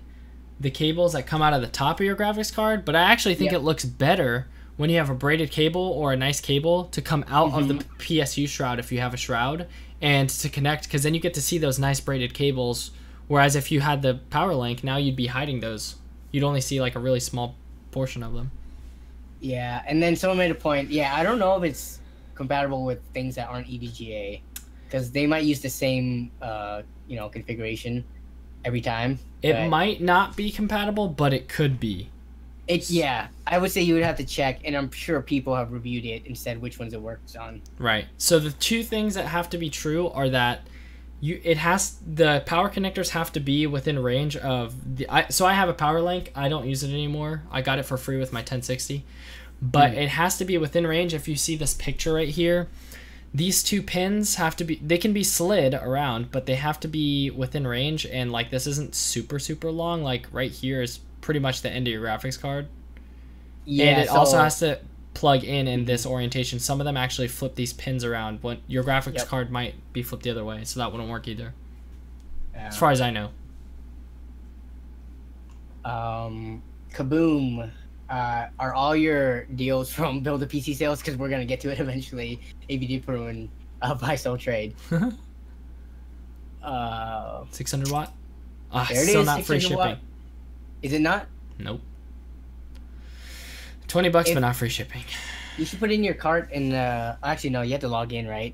the cables that come out of the top of your graphics card, but I actually think it looks better when you have a braided cable or a nice cable to come out of the PSU shroud if you have a shroud and to connect, because then you get to see those nice braided cables, whereas if you had the power link, now you'd be hiding those. You'd only see like a really small portion of them. Yeah, and then someone made a point. Yeah, I don't know if it's compatible with things that aren't EVGA, because they might use the same configuration every time. It might not be compatible, but it could be. Yeah, I would say you would have to check, and I'm sure people have reviewed it and said which ones it works on. Right. So the two things that have to be true are that the power connectors have to be within range of so I have a power link. I don't use it anymore. I got it for free with my 1060. But it has to be within range. If you see this picture right here, these two pins have to be, they can be slid around, but they have to be within range. And like, this isn't super long. Like right here is pretty much the end of your graphics card. Yeah, and it also has to plug in this orientation. Some of them actually flip these pins around. When your graphics card might be flipped the other way, so that wouldn't work either. As far as I know. Kaboom. are all your deals from build a PC sales? Because we're gonna get to it eventually. If you do ruin buy sell trade. 600 watt. Ah, There it still is, not free 600 shipping. watt. Is it not? Nope. $20, but If- not free shipping. You should put in your cart and actually no, you have to log in, right?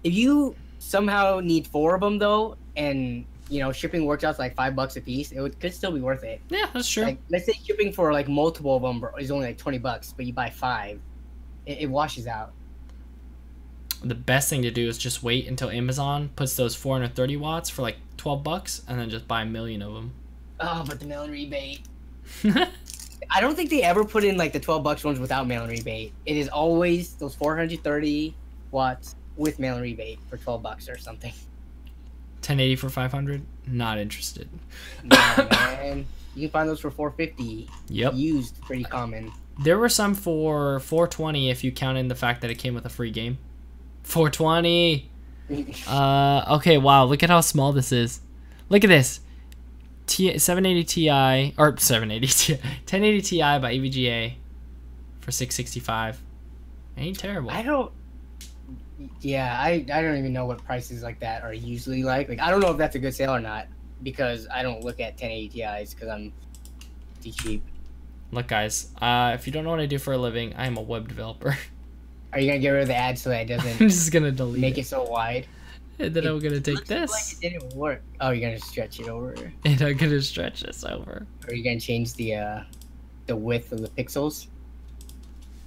If you somehow need 4 of them though, and you know shipping works out to like $5 a piece, could still be worth it. Yeah, that's true. Like let's say shipping for like multiple of them is only like $20, but you buy 5, it washes out. The best thing to do is just wait until Amazon puts those 430 watts for like $12, and then just buy a million of them. Oh, but the mail-in rebate. I don't think they ever put in like the $12 ones without mail-in rebate. It is always those 430 watts with mail-in rebate for $12 or something. 1080 for 500. Not interested. No, man. You can find those for 450. Yep. Used, pretty common. There were some for 420 if you count in the fact that it came with a free game. 420. Okay, wow, look at how small this is. Look at this. 780 Ti or 780 Ti, 1080 Ti by EVGA for 665. Ain't terrible. I don't even know what prices like that are usually like. Like I don't know if that's a good sale or not because I don't look at 1080 Ti's because I'm too cheap. Look, guys, if you don't know what I do for a living, I am a web developer. Are you gonna get rid of the ad so that it I'm doesn't just gonna delete make it so wide? and then I'm gonna take Looks this like it didn't work. Oh, you're gonna stretch it over. and I'm gonna stretch this over. Or are you gonna change the width of the pixels?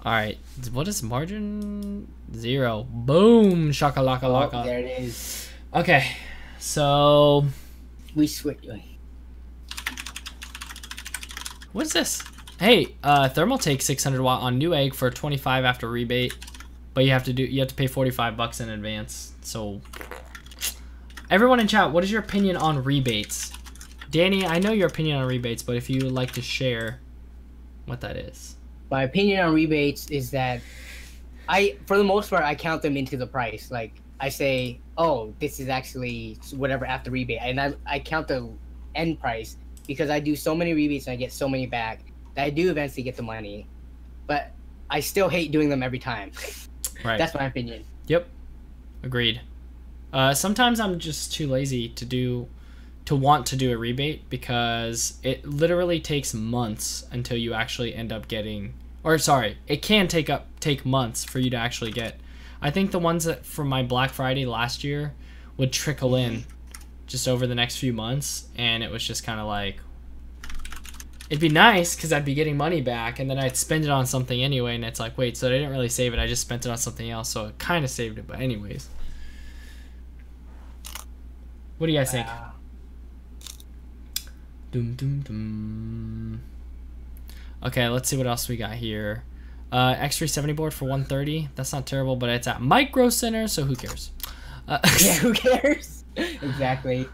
All right, what is margin? 0. Boom, shakalaka Oh, laka. there it is. Okay, so We switch. what is this? Hey, Thermal takes 600 watt on Newegg for 25 after rebate, but you have to pay $45 in advance. So, everyone in chat, what is your opinion on rebates? Danny, I know your opinion on rebates, but if you would like to share what that is. My opinion on rebates is that for the most part, I count them into the price. Like I say, oh, this is actually whatever after rebate, and I count the end price because I do so many rebates and I get so many back that I do eventually get the money. But I still hate doing them every time. Right. That's my opinion. Yep. Agreed. Sometimes I'm just too lazy to want to do a rebate because it literally takes months until you actually end up getting, or sorry, it can take months for you to actually get. I think the ones that from my Black Friday last year would trickle in just over the next few months, and it was just kind of like, it'd be nice because I'd be getting money back, and then I'd spend it on something anyway, and it's like, wait, so I didn't really save it, I just spent it on something else, so it kind of saved it, but anyways. What do you guys think? Doom, doom, doom. Okay, let's see what else we got here. X370 board for 130. That's not terrible, but it's at Micro Center, so who cares? Yeah, who cares? Exactly.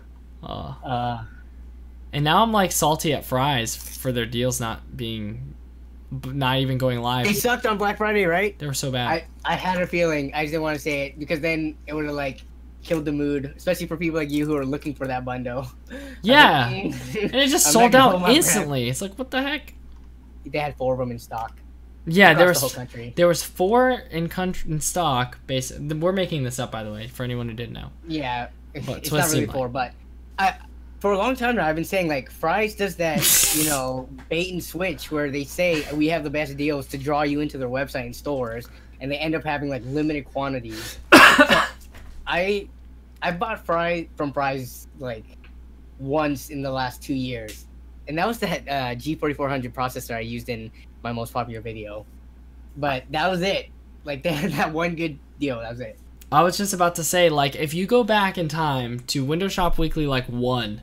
And now I'm like salty at Fry's for their deals not even going live. They sucked on Black Friday, right? They were so bad. I had a feeling. I just didn't want to say it because then it would have like killed the mood, especially for people like you who are looking for that bundle. Yeah, Like, and it just I'm sold not gonna hold out my instantly. It's like, what the heck? They had 4 of them in stock. Yeah, Across the whole country. there was 4 in stock. We're making this up, by the way, for anyone who didn't know. Yeah, But it's what not it really seemed 4, but for a long time now, I've been saying like Fry's does that, you know, bait and switch where they say we have the best deals to draw you into their website and stores, and they end up having like limited quantities. So I bought from Fry's like once in the last 2 years, and that was that G4400 processor I used in my most popular video. But that was it. Like they had that one good deal. That was it. I was just about to say, like, if you go back in time to Windowshop Weekly, like, 1,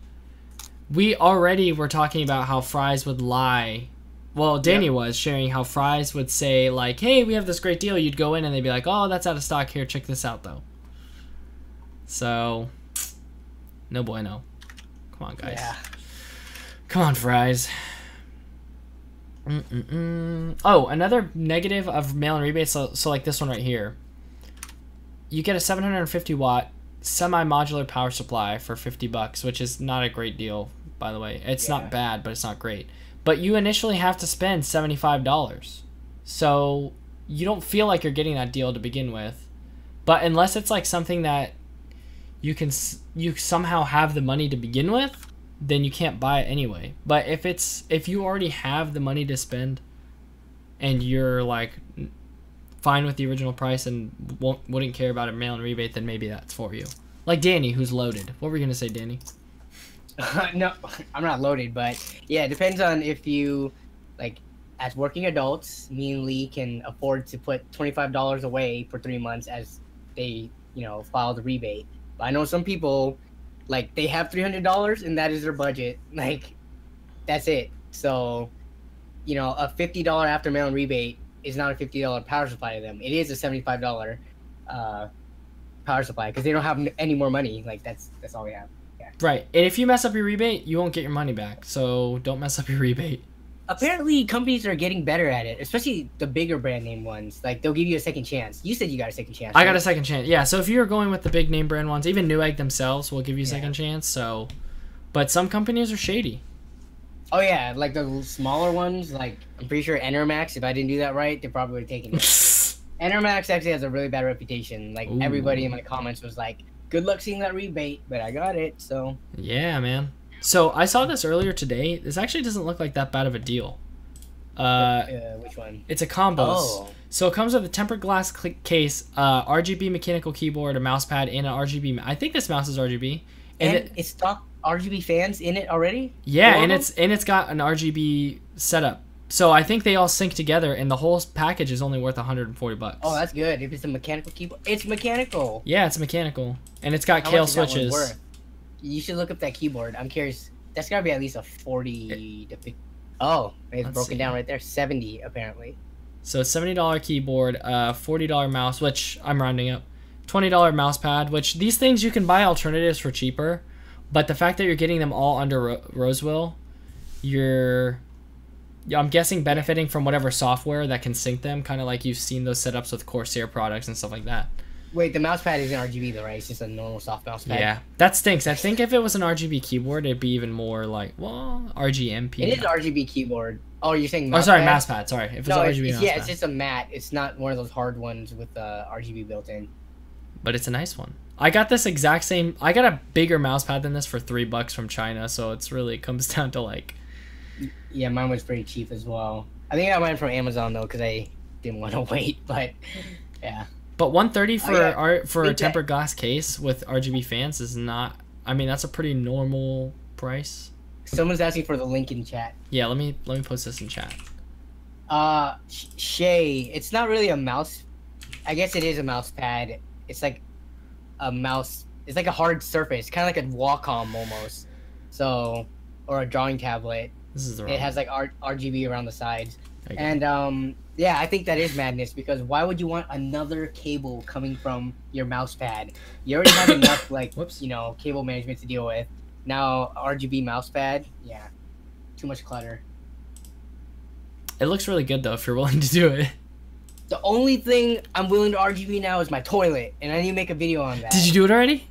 we already were talking about how Fry's would lie. Well, Danny was sharing how Fry's would say, like, hey, we have this great deal. You'd go in and they'd be like, oh, that's out of stock. Here, check this out, though. So, no bueno. Come on, guys. Yeah. Come on, Fry's. Oh, another negative of mail-in rebates, so like this one right here. You get a 750 watt semi-modular power supply for $50, which is not a great deal, by the way. It's not bad, but it's not great. but you initially have to spend $75. So you don't feel like you're getting that deal to begin with. But unless it's like something that you somehow have the money to begin with, then you can't buy it anyway. But if you already have the money to spend and you're like fine with the original price and wouldn't care about a mail-in rebate, then maybe that's for you. Like Danny, who's loaded. What were you gonna say, Danny? No, I'm not loaded, but yeah, it depends on if you, like, as working adults, me and Lee can afford to put $25 away for 3 months as they, file the rebate. But I know some people, like, they have $300 and that is their budget. Like, that's it. So, a $50 after mail-in rebate is not a $50 power supply to them. It is a $75 power supply because they don't have any more money. Like, that's all they have. Yeah. Right. And if you mess up your rebate, you won't get your money back. So don't mess up your rebate. Apparently, companies are getting better at it, especially the bigger brand name ones. Like, they'll give you a second chance. You said you got a second chance. I got a second chance. Yeah, so if you're going with the big name brand ones, even Newegg themselves will give you a second chance. So, but some companies are shady. Oh, yeah, like the smaller ones, like, I'm pretty sure Enermax, if I didn't do that right, they probably would have taken it. Enermax actually has a really bad reputation. Like, everybody in my comments was like, good luck seeing that rebate, but I got it, so. Yeah, man. So I saw this earlier today. This actually doesn't look like that bad of a deal. Which one? It's a combos. Oh. So it comes with a tempered glass case, RGB mechanical keyboard, a mouse pad, and an RGB. I think this mouse is RGB. And it's stock RGB fans in it already? Yeah, and it's got an RGB setup. So I think they all sync together, and the whole package is only worth $140. Oh, that's good. If it's a mechanical keyboard, it's mechanical. Yeah, it's mechanical, and it's got Kale switches. You should look up that keyboard. I'm curious. That's gotta be at least a 40 to 50. Oh, it's broken down right there. 70 apparently. So it's $70 keyboard, $40 mouse, which I'm rounding up, $20 mouse pad. Which these things you can buy alternatives for cheaper, but the fact that you're getting them all under Rosewell, I'm guessing benefiting from whatever software that can sync them, kind of like you've seen those setups with Corsair products and stuff like that. Wait, the mouse pad isn't RGB though, right? It's just a normal soft mouse pad. Yeah, that stinks. I think if it was an RGB keyboard, it'd be even more like, well, RGMP. It is an RGB keyboard. Oh, you're saying mouse sorry, pad? mouse pad. Sorry, if it's RGB mouse yeah, pad. it's just a matte. It's not one of those hard ones with RGB built in. But it's a nice one. I got this exact same. I got a bigger mouse pad than this for $3 from China, so it comes down to like. Yeah, mine was pretty cheap as well. I think I got mine from Amazon though, because I didn't want to wait. But yeah. But $130 for a tempered glass case with RGB fans is not. I mean, that's a pretty normal price. Someone's asking for the link in chat. Yeah, let me post this in chat. Shay, it's not really a mouse. I guess it is a mouse pad. It's like a mouse. It's like a hard surface, kind of like a Wacom almost. So, or a drawing tablet. This is the It has like RGB around the sides. And yeah, I think that is madness because why would you want another cable coming from your mouse pad? You already have enough like cable management to deal with. Now RGB mouse pad, yeah, too much clutter. It looks really good though if you're willing to do it. The only thing I'm willing to RGB now is my toilet, and I need to make a video on that. Did you do it already?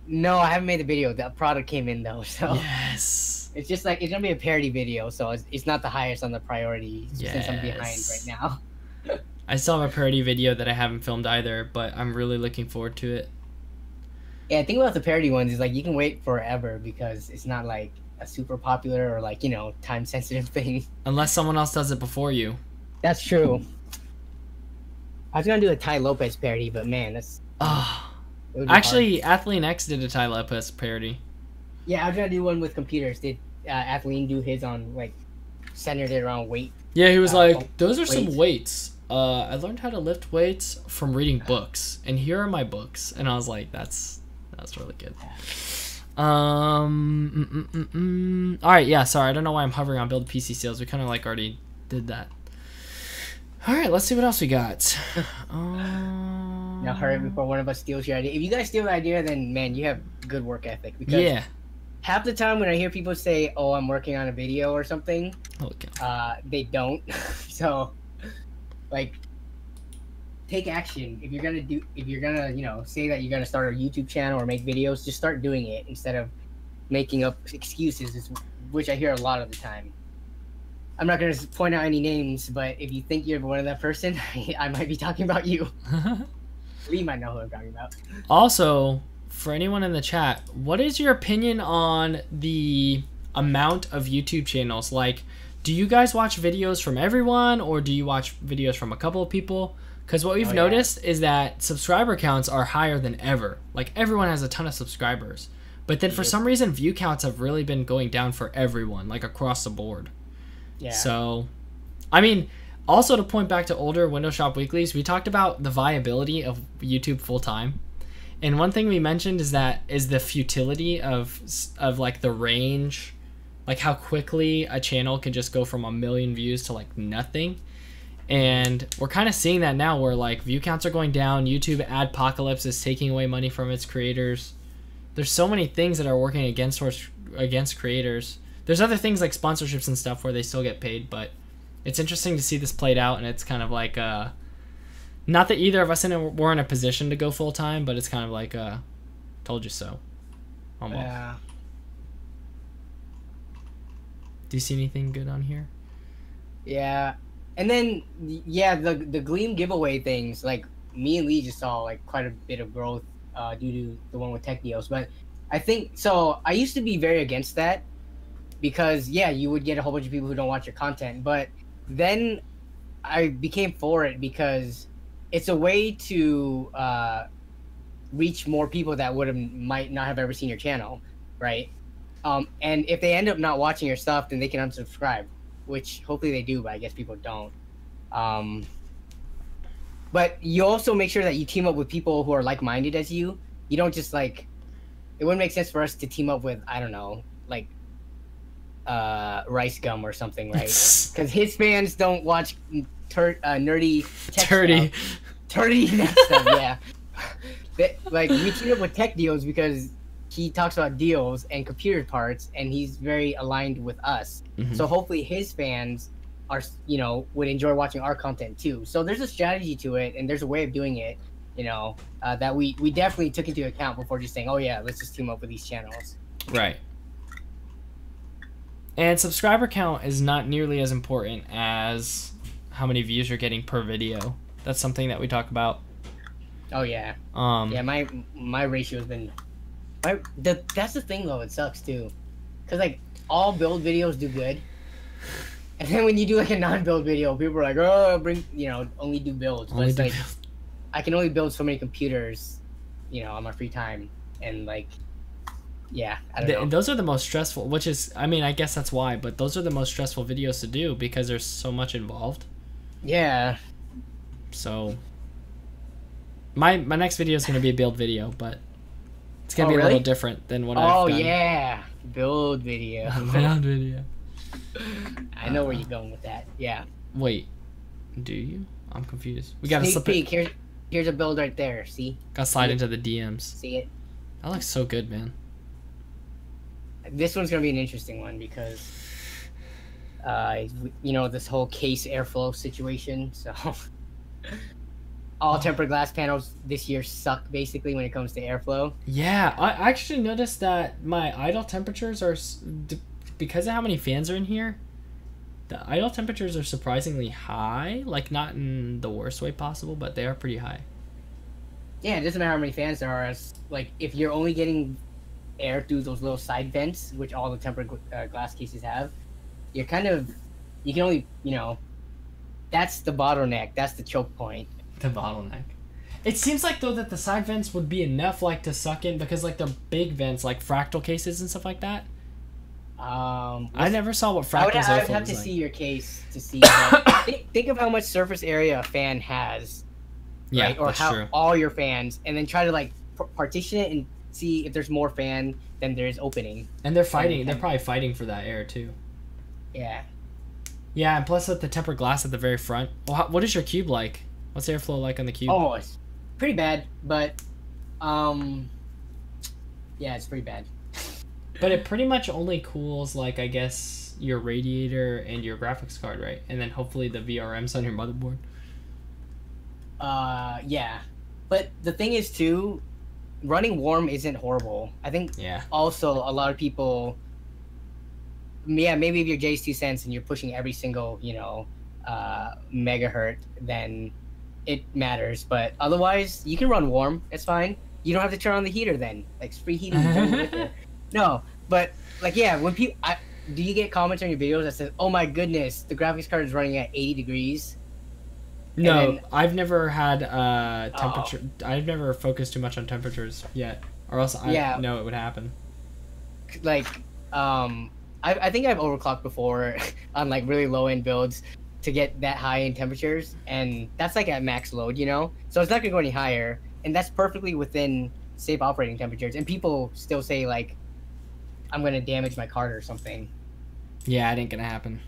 No, I haven't made the video. The product came in though, so yes. It's just like it's gonna be a parody video, so it's not the highest on the priority since I'm behind right now. I still have a parody video that I haven't filmed either, but I'm really looking forward to it. Yeah, the thing about the parody ones is like you can wait forever because it's not like a super popular or like time sensitive thing. Unless someone else does it before you. That's true. I was gonna do a Ty Lopez parody, but man, that's. Actually, Athlean X did a Ty Lopez parody. Yeah, I was gonna do one with computers. Did Athlean do his on like centered it around weight? Yeah, he was like, "Those are some weights. I learned how to lift weights from reading books, and here are my books." And I was like, "That's really good." All right, yeah. Sorry, I don't know why I'm hovering on build PC sales. We kind of like already did that. All right, let's see what else we got. Now hurry before one of us steals your idea. If you guys steal the idea, then man, you have good work ethic. Because half the time when I hear people say, "Oh, I'm working on a video or something," they don't. So, like, take action. If you're gonna say that you're gonna start a YouTube channel or make videos, just start doing it instead of making up excuses, which I hear a lot of the time. I'm not gonna point out any names, but if you think you're one of that person, I might be talking about you. Lee might know who I'm talking about. Also, for anyone in the chat, what is your opinion on the amount of YouTube channels? Like, do you guys watch videos from everyone, or do you watch videos from a couple of people? Because what we've noticed is that subscriber counts are higher than ever. Like, everyone has a ton of subscribers. But then for some reason, view counts have really been going down for everyone, like across the board. Yeah. So, I mean, also to point back to older Windowshop weeklies, we talked about the viability of YouTube full time. And one thing we mentioned is the futility of like the range, like how quickly a channel can just go from 1 million views to like nothing. And we're kind of seeing that now where like view counts are going down. YouTube adpocalypse is taking away money from its creators. There's so many things that are working against creators. There's other things like sponsorships and stuff where they still get paid, but it's interesting to see this played out, and it's kind of like not that either of us were in a position to go full time, but it's kind of like told you so. Almost. Yeah. Do you see anything good on here? Yeah. And then the Gleam giveaway things, like me and Lee just saw like quite a bit of growth due to the one with tech deals. But I think so I used to be very against that because you would get a whole bunch of people who don't watch your content. But then I became for it because it's a way to reach more people that might not have ever seen your channel, right? And if they end up not watching your stuff, then they can unsubscribe, which hopefully they do, but I guess people don't. But you also make sure that you team up with people who are like-minded as you. You don't just like, it wouldn't make sense for us to team up with, I don't know, like Rice Gum or something, right? Because his fans don't watch nerdy tech stuff. Turdy stuff, yeah. Like, we team up with Tech Deals because he talks about deals and computer parts, and he's very aligned with us. Mm-hmm. So hopefully his fans are, would enjoy watching our content too. So there's a strategy to it, and there's a way of doing it, that we definitely took into account before just saying, oh yeah, let's just team up with these channels. Right. And subscriber count is not nearly as important as how many views you're getting per video. That's something that we talk about. Oh yeah. My ratio has been. That's the thing though. It sucks too, cause like all build videos do good, and then when you do like a non-build video, people are like, oh, only do builds. But it's like, I can only build so many computers, on my free time, and like. Yeah, I don't know. And those are the most stressful, which is, I mean, I guess that's why, but those are the most stressful videos to do because there's so much involved. Yeah. So, my next video is going to be a build video, but it's going to be a little different than what I've done. Oh, yeah. Build video. Build video. I know where you're going with that. Yeah. Wait. Do you? I'm confused. We got to slip peek. Here's a build right there. See? Got to slide into the DMs. See it? That looks so good, man. This one's going to be an interesting one because, this whole case airflow situation. So, all tempered glass panels this year suck, basically, when it comes to airflow. Yeah, I actually noticed that my idle temperatures are, because of how many fans are in here, the idle temperatures are surprisingly high. Like, not in the worst way possible, but they are pretty high. Yeah, it doesn't matter how many fans there are. Like, if you're only getting air through those little side vents, which all the tempered glass cases have, you can only, that's the bottleneck. That's the choke point. The bottleneck. It seems like, though, that the side vents would be enough, like, to suck in, because, like, the big vents, like fractal cases and stuff like that. I never saw what fractals are. I would have to see your case to see. Think of how much surface area a fan has. Yeah, right? Or that's how true. All your fans, and then try to, like, partition it and see if there's more fan than there is opening. And they're fighting. They're probably fighting for that air too. Yeah. Yeah, and plus with the tempered glass at the very front. Well, what is your cube like? What's airflow like on the cube? Oh, it's pretty bad, but yeah, it's pretty bad. But it pretty much only cools, like, I guess your radiator and your graphics card, right? And then hopefully the VRMs on your motherboard. Yeah. But the thing is too, running warm isn't horrible. I think also a lot of people yeah, maybe if your J's 2 cents and you're pushing every single, megahertz, then it matters. But otherwise, you can run warm. It's fine. You don't have to turn on the heater then. Like free heating. No, but like yeah, when people, do you get comments on your videos that says, "Oh my goodness, the graphics card is running at 80 degrees"? No, then, I've never had temperature. I've never focused too much on temperatures yet, or else I know it would happen. Like, I think I've overclocked before on like really low end builds to get that high in temperatures, and that's like at max load, so it's not gonna go any higher, and that's perfectly within safe operating temperatures. And people still say like, I'm gonna damage my card or something. Yeah, it ain't gonna happen.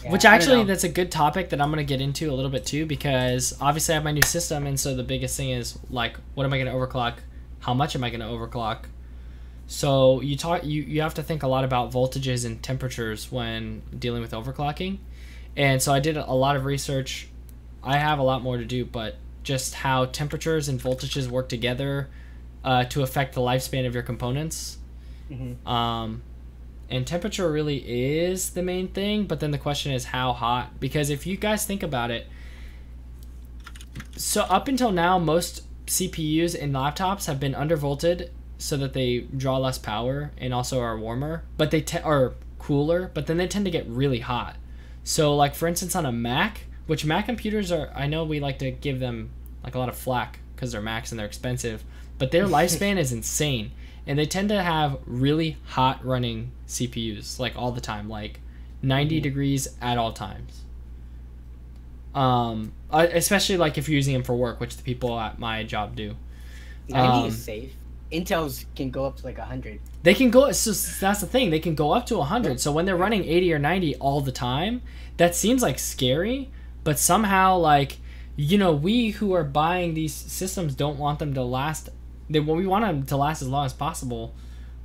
Yeah, which actually, that's a good topic that I'm going to get into a little bit too, because obviously I have my new system, and so the biggest thing is like, what am I going to overclock? How much am I going to overclock? So you have to think a lot about voltages and temperatures when dealing with overclocking. And so I did a lot of research. I have a lot more to do, but just how temperatures and voltages work together to affect the lifespan of your components. Mm-hmm. And temperature really is the main thing, but then the question is how hot. Because if you guys think about it, so up until now, most CPUs and laptops have been undervolted so that they draw less power and also are warmer, but they are cooler, but then they tend to get really hot. So like for instance on a Mac, which Mac computers are, I know we like to give them like a lot of flack because they're Macs and they're expensive, but their lifespan is insane. And they tend to have really hot running CPUs, like all the time, like 90 degrees at all times. Especially like if you're using them for work, which the people at my job do. 90 is safe. Intel's can go up to like 100. They can go, so that's the thing, they can go up to 100. So when they're running 80 or 90 all the time, that seems like scary, but somehow like, we who are buying these systems don't want them to last. We want them to last as long as possible,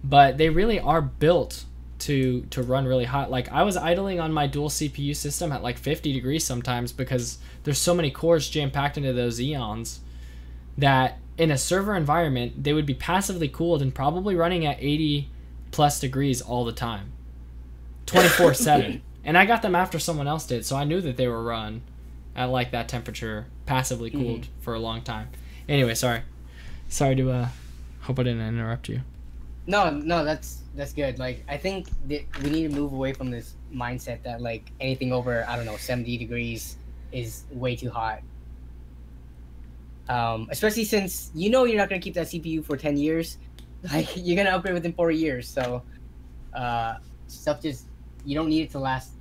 but they really are built to run really hot. Like I was idling on my dual CPU system at like 50 degrees sometimes because there's so many cores jam-packed into those Xeons that in a server environment, they would be passively cooled and probably running at 80 plus degrees all the time, 24/7. And I got them after someone else did, so I knew that they were run at like that temperature, passively cooled for a long time. Anyway, sorry to hope I didn't interrupt you. No, that's good. Like I think that we need to move away from this mindset that like anything over 70 degrees is way too hot. Especially since you're not gonna keep that CPU for 10 years. Like you're gonna upgrade within 4 years, so stuff just, you don't need it to last.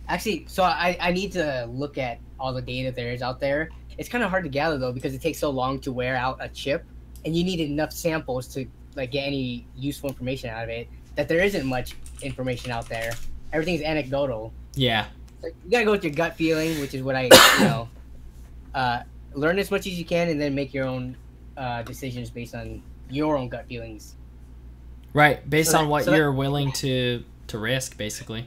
Actually, so I need to look at all the data there is out there. It's kind of hard to gather though because it takes so long to wear out a chip, and you need enough samples to like get any useful information out of it. That there isn't much information out there. Everything's anecdotal. Yeah. So you gotta go with your gut feeling, which is what I learn as much as you can, and then make your own decisions based on your own gut feelings. Right, based on what you're willing to risk, basically.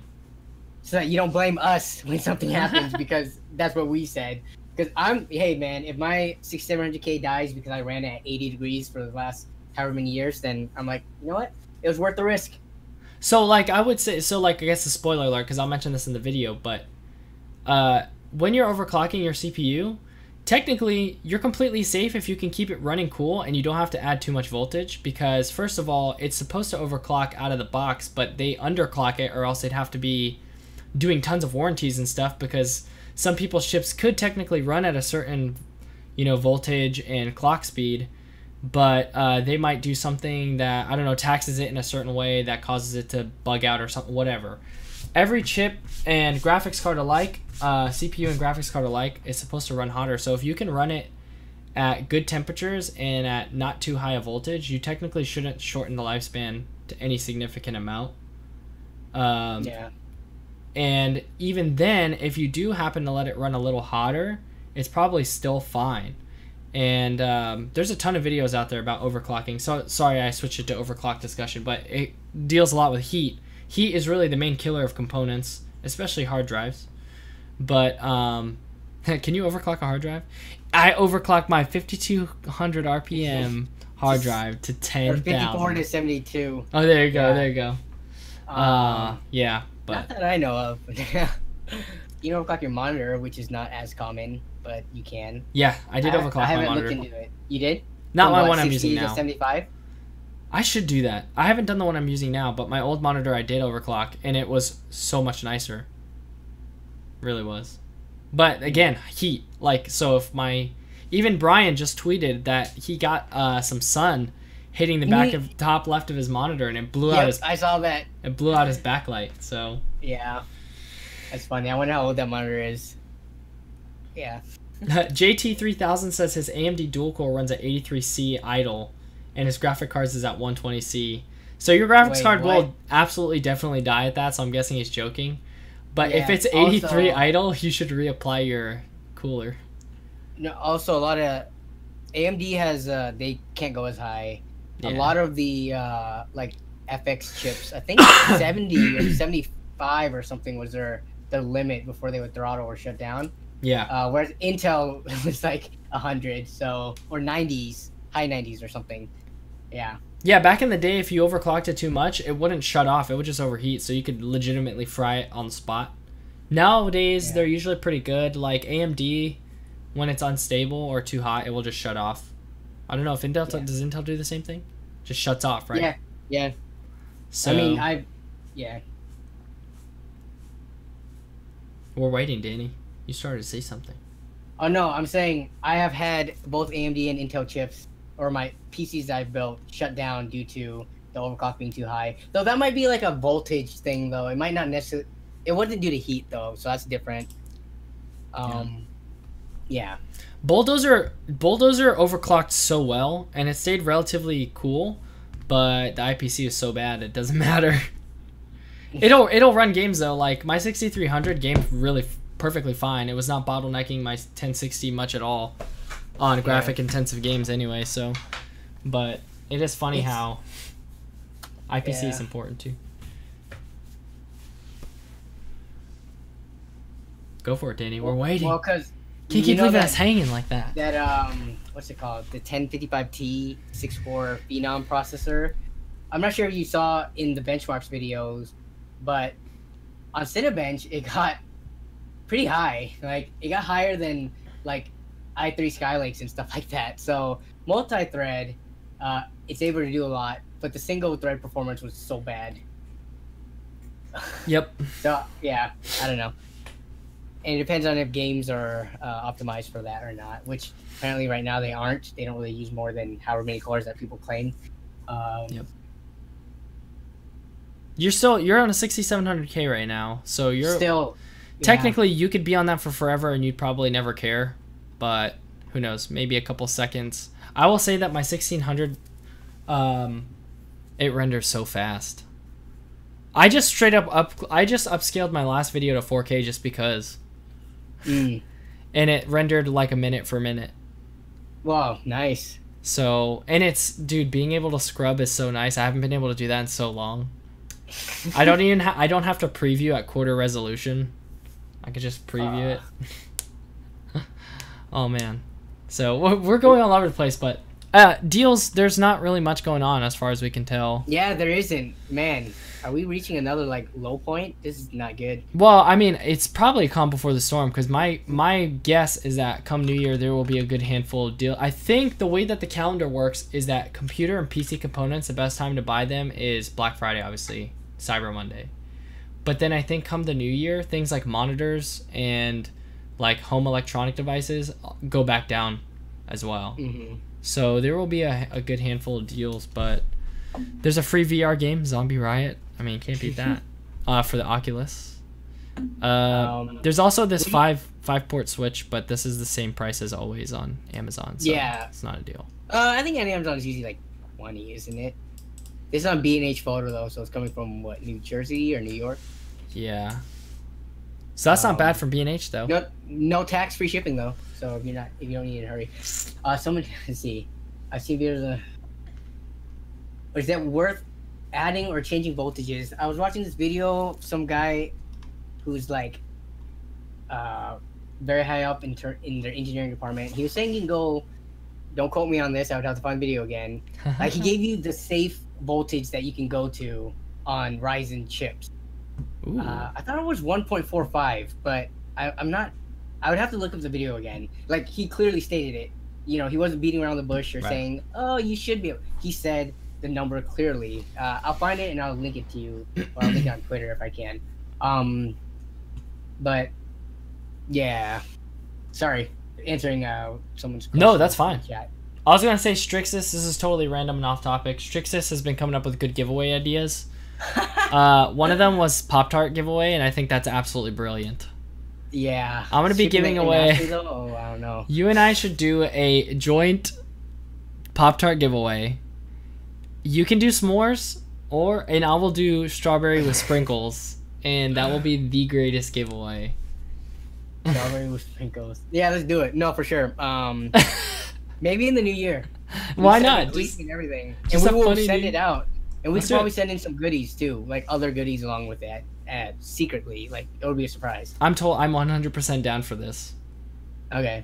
So that you don't blame us when something happens because that's what we said. Because hey man, if my 6700K dies because I ran at 80 degrees for the last however many years, then I'm like, you know what? It was worth the risk. So like I would say, I guess a spoiler alert, because I'll mention this in the video, but when you're overclocking your CPU, technically you're completely safe if you can keep it running cool and you don't have to add too much voltage, because first of all, it's supposed to overclock out of the box, but they underclock it or else they'd have to be doing tons of warranties and stuff, because some people's chips could technically run at a certain voltage and clock speed, but they might do something that, I don't know, taxes it in a certain way that causes it to bug out or something, whatever. Every chip and graphics card alike, CPU and graphics card alike, is supposed to run hotter. So if you can run it at good temperatures and at not too high a voltage, you technically shouldn't shorten the lifespan to any significant amount. Yeah. And even then, if you do happen to let it run a little hotter, it's probably still fine. And there's a ton of videos out there about overclocking. So sorry I switched it to overclock discussion, but it deals a lot with heat. Heat is really the main killer of components, especially hard drives. But can you overclock a hard drive? I overclock my 5200 RPM hard drive to 10,000. 54 to 72. Oh, there you go. Yeah. There you go. Yeah, but not that I know of. You can overclock your monitor, which is not as common, but you can. yeah, I did overclock I my haven't monitor. looked into it. You did? Not From my what, one I'm 60 using to now. 75? I should do that. I haven't done the one I'm using now, but my old monitor I did overclock, and it was so much nicer. Really was. But again, heat. Like, so if even Brian just tweeted that he got some sun hitting the back of top left of his monitor, and it blew out his. I saw that. It blew out his backlight. So. Yeah, that's funny. I wonder how old that monitor is. Yeah. JT3000 says his AMD dual core runs at 83C idle, and his graphic cards is at 120C. So your graphics card will absolutely definitely die at that. So I'm guessing he's joking. But if it's 83 also, idle, you should reapply your cooler. No, also a lot of AMD has they can't go as high. Yeah. A lot of the like FX chips, I think 70 or 75 or something was their limit before they would throttle or shut down. Yeah. Whereas Intel was like 100, so or 90s, high 90s or something. Yeah. Yeah, back in the day, if you overclocked it too much, it wouldn't shut off. It would just overheat, so you could legitimately fry it on the spot. Nowadays, they're usually pretty good. Like AMD, when it's unstable or too hot, it will just shut off. I don't know if Intel does Intel do the same thing? Just shuts off, right? Yeah. Yeah. So I mean, yeah. We're waiting, Danny. You started to say something. Oh no, I'm saying I have had both AMD and Intel chips, or my PCs that I've built, shut down due to the overclock being too high. Though that might be like a voltage thing, though. It might not necessarily. It wasn't due to heat, though, so that's different. Yeah. Bulldozer overclocked so well, and it stayed relatively cool, but the IPC is so bad it doesn't matter. It'll run games though. Like my 6300 gamed really perfectly fine. It was not bottlenecking my 1060 much at all on graphic intensive games anyway. So, but it is funny how IPC is important too. Go for it, Danny. We're waiting. Well, because can't keep leaving us hanging like that. That what's it called? The 1055T 6-core Phenom processor. I'm not sure if you saw in the benchmarks videos, but on Cinebench it got pretty high. Like it got higher than like i3 Skylakes and stuff like that. So multi-thread, it's able to do a lot, but the single thread performance was so bad. Yep. So yeah, I don't know. And it depends on if games are optimized for that or not, which apparently right now they aren't. They don't really use more than however many cores that people claim. Yep. You're on a 6700K right now, so you're still technically you could be on that for forever and you'd probably never care, but who knows? Maybe a couple seconds. I will say that my 1600, it renders so fast. I just upscaled my last video to 4K just because. And it rendered like a minute for minute. Wow, nice. So, and it's, dude, being able to scrub is so nice. I haven't been able to do that in so long. I don't even I don't have to preview at quarter resolution. I could just preview it. Oh man. So we're going all over the place, but deals, there's not really much going on as far as we can tell. Yeah, there isn't. Man, are we reaching another like low point? This is not good. Well, I mean, it's probably calm before the storm, because my guess is that come New Year there will be a good handful of deals. I think the way that the calendar works is that computer and PC components, the best time to buy them is Black Friday, obviously, Cyber Monday. But then I think come the New Year, things like monitors and like home electronic devices go back down as well. So there will be a good handful of deals, but there's a free VR game, Zombie Riot. I mean, can't beat that. For the Oculus. There's also this 5-port Switch, but this is the same price as always on Amazon. So yeah, it's not a deal. I think Amazon is usually like 20, isn't it? This is on B&H Photo though, so it's coming from what, New Jersey or New York? Yeah. So that's not bad from B&H though. No tax-free shipping though. So if you don't need to hurry. Someone, let's see. I see there's a. Is that worth adding or changing voltages? I was watching this video. Some guy who's like very high up in their engineering department. He was saying you can go Don't quote me on this. I would have to find the video again. Like he gave you the safe voltage that you can go to on Ryzen chips. I thought it was 1.45, but I'm not. I would have to look up the video again. Like he clearly stated it. You know, he wasn't beating around the bush or saying, "Oh, you should be." He said the number clearly. I'll find it and I'll link it to you, or I'll link it on Twitter if I can. But yeah, sorry, answering someone's question. No, that's fine. Chat. I was gonna say Strixus. This is totally random and off topic. Strixus has been coming up with good giveaway ideas. One of them was Pop-Tart giveaway, and I think that's absolutely brilliant. Yeah, I'm gonna be giving away. Oh, I don't know. You and I should do a joint Pop-Tart giveaway. You can do s'mores, and I will do strawberry with sprinkles, and that will be the greatest giveaway. Strawberry with sprinkles. Yeah, let's do it. No, for sure. Maybe in the new year. Why not? Just everything, and we will send it out. And we can probably send in some goodies too, like other goodies along with that, secretly. Like it would be a surprise. I'm 100% down for this. Okay.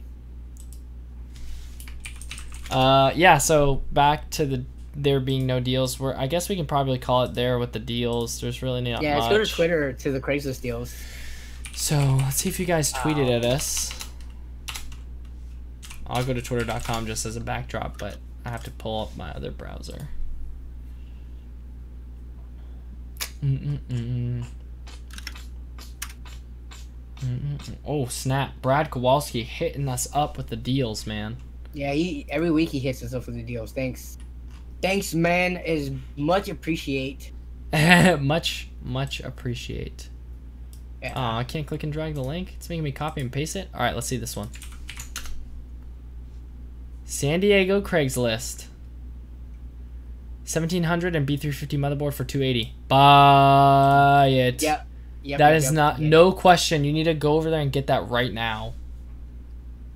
Yeah. So back to there being no deals. I guess we can probably call it there with the deals. There's really not much. Yeah, let's go to Twitter to the Craigslist deals. So let's see if you guys tweeted at us. I'll go to twitter.com just as a backdrop, but I have to pull up my other browser. Oh snap! Brad Kowalski hitting us up with the deals, man. Yeah, every week he hits us up with the deals. Thanks, man. Is much appreciate. much appreciate. Yeah. Oh, I can't click and drag the link. It's making me copy and paste it. All right, let's see this one. San Diego Craigslist. 1700 and B350 motherboard for 280. Buy it. Yep. That is no question. You need to go over there and get that right now.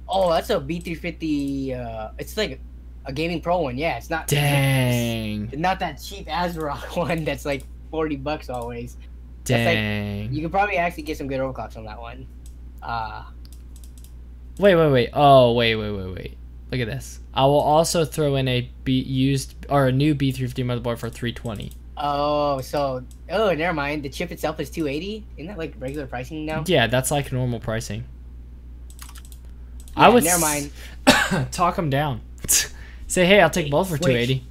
Oh, that's a B350. It's like a gaming pro one. Yeah, it's not. Dang. It's not that cheap Azeroth one that's like $40 always. Dang. Like, you could probably actually get some good overclocks on that one. Wait. Oh, wait. Look at this. I will also throw in a new B350 motherboard for 320. Oh, never mind. The chip itself is 280. Isn't that like regular pricing now? Yeah, that's like normal pricing. Yeah, I would never mind. Talk him down. Say, hey, I'll take both for 280.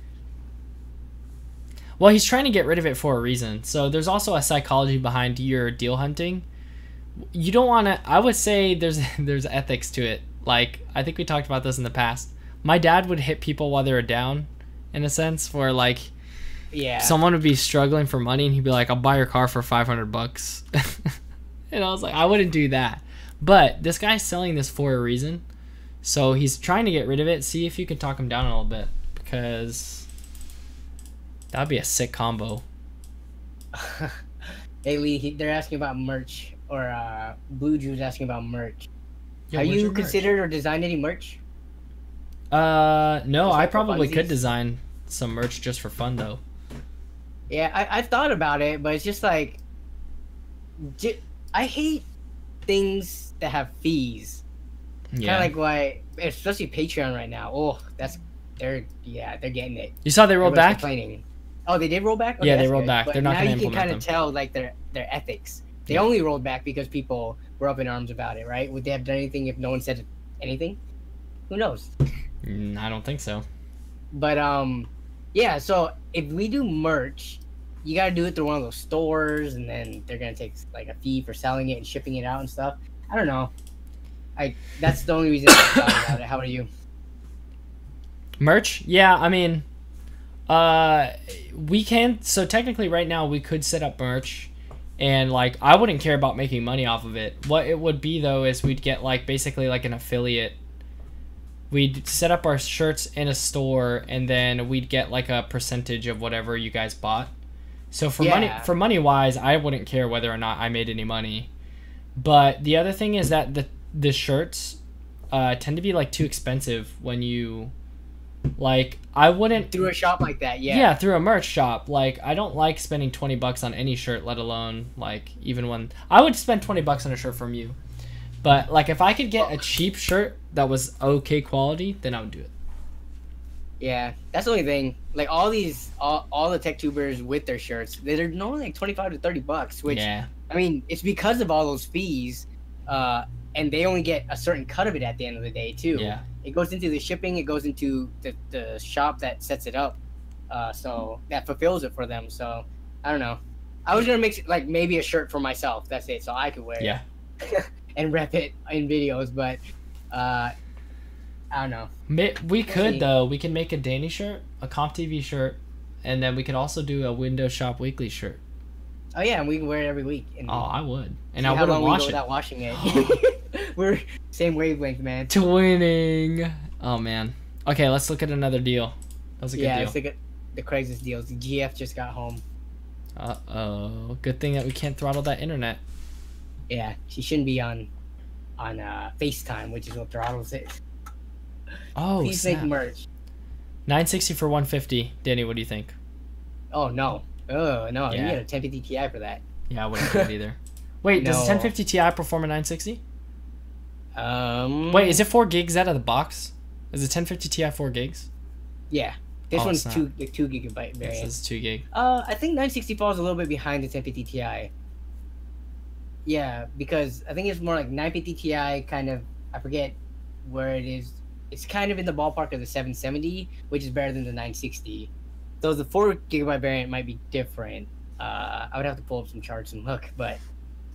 Well, he's trying to get rid of it for a reason. So there's also a psychology behind your deal hunting. You don't want to. I would say there's ethics to it. Like, I think we talked about this in the past. My dad would hit people while they were down, in a sense, where like, someone would be struggling for money and he'd be like, "I'll buy your car for $500." And I was like, I wouldn't do that. But this guy's selling this for a reason, so he's trying to get rid of it. See if you can talk him down a little bit, because that'd be a sick combo. Hey Lee, they're asking about merch, or Blue Jew's asking about merch. Yo, have you considered or designed any merch? No, I probably could design some merch just for fun though. Yeah, I thought about it, but it's just like, I hate things that have fees. Yeah. Kind of like why, especially Patreon right now. Oh, they're getting it. You saw they rolled back? Complaining. Oh, they did roll back? Okay, yeah, they rolled back. But they're not going to implement now you can kind them. of tell like their ethics. They only rolled back because people were up in arms about it, right? Would they have done anything if no one said anything? Who knows? I don't think so. But yeah. So if we do merch, you gotta do it through one of those stores, and then they're gonna take like a fee for selling it and shipping it out and stuff. I don't know. That's the only reason I thought about it. How about you? Merch? Yeah, I mean, we can. So technically, right now we could set up merch. And, like, I wouldn't care about making money off of it. What it would be, though, is we'd get, like, basically, like, an affiliate. We'd set up our shirts in a store, and then we'd get, like, a percentage of whatever you guys bought. So, for money-wise, I wouldn't care whether or not I made any money. But the other thing is that the shirts tend to be, like, too expensive when you... Like, I wouldn't... Through a shop like that, yeah. Yeah, through a merch shop. Like, I don't like spending $20 on any shirt, let alone, like, even when... I would spend $20 on a shirt from you. But, like, if I could get a cheap shirt that was okay quality, then I would do it. Yeah, that's the only thing. Like all the tech tubers with their shirts, they're normally like 25 to $30, which Yeah. I mean, it's because of all those fees, and they only get a certain cut of it at the end of the day too. Yeah. It goes into the shipping, it goes into the shop that sets it up, so that fulfills it for them. So I don't know. I was gonna make like maybe a shirt for myself. That's it, so I could wear Yeah. it and rep it in videos, but I don't know. We could though. We can make a Danny shirt, a CompTV shirt, and then we could also do a Windowshop weekly shirt. Oh yeah, and we can wear it every week. And Oh, I would, and see I how wouldn't long we wash go it. without washing it. We're same wavelength, man. Twinning. Oh man. Okay, let's look at another deal. That was a good Yeah, deal. let's look at the Craigslist deals. The GF just got home. Uh-oh. Good thing that we can't throttle that internet. Yeah, she shouldn't be on FaceTime, which is what throttles it. Oh, Please snap. make merch. 960 for 150. Danny, what do you think? Oh no. Oh no, you Yeah. get a 1050 Ti for that. Yeah, I wouldn't do it either. Wait, does a No. 1050 Ti perform a 960? Wait, Is it 4 gigs out of the box? Is a 1050 Ti 4 gigs? Yeah. This Oh, one's snap. 2 gigabyte This variant. is 2 gig. I think 960 falls a little bit behind the 1050 Ti. Yeah, because I think it's more like 950 Ti kind of, I forget where it is. It's kind of in the ballpark of the 770, which is better than the 960. So the 4 gigabyte variant might be different. I would have to pull up some charts and look, but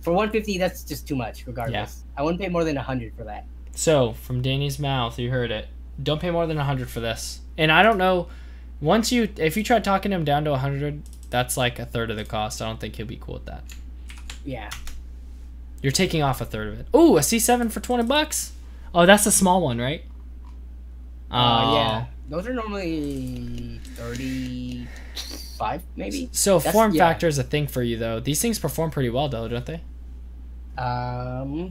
for 150, that's just too much regardless. I wouldn't pay more than 100 for that. So, from Danny's mouth, you heard it. Don't pay more than 100 for this. And I don't know, if you try talking him down to 100, that's like a third of the cost. I don't think he'll be cool with that. Yeah. You're taking off a third of it. Ooh, a C7 for 20 bucks? Oh, that's the small one, right? Yeah. Those are normally 35, maybe. So That's- form yeah. factor is a thing for you, though. These things perform pretty well, though, don't they? I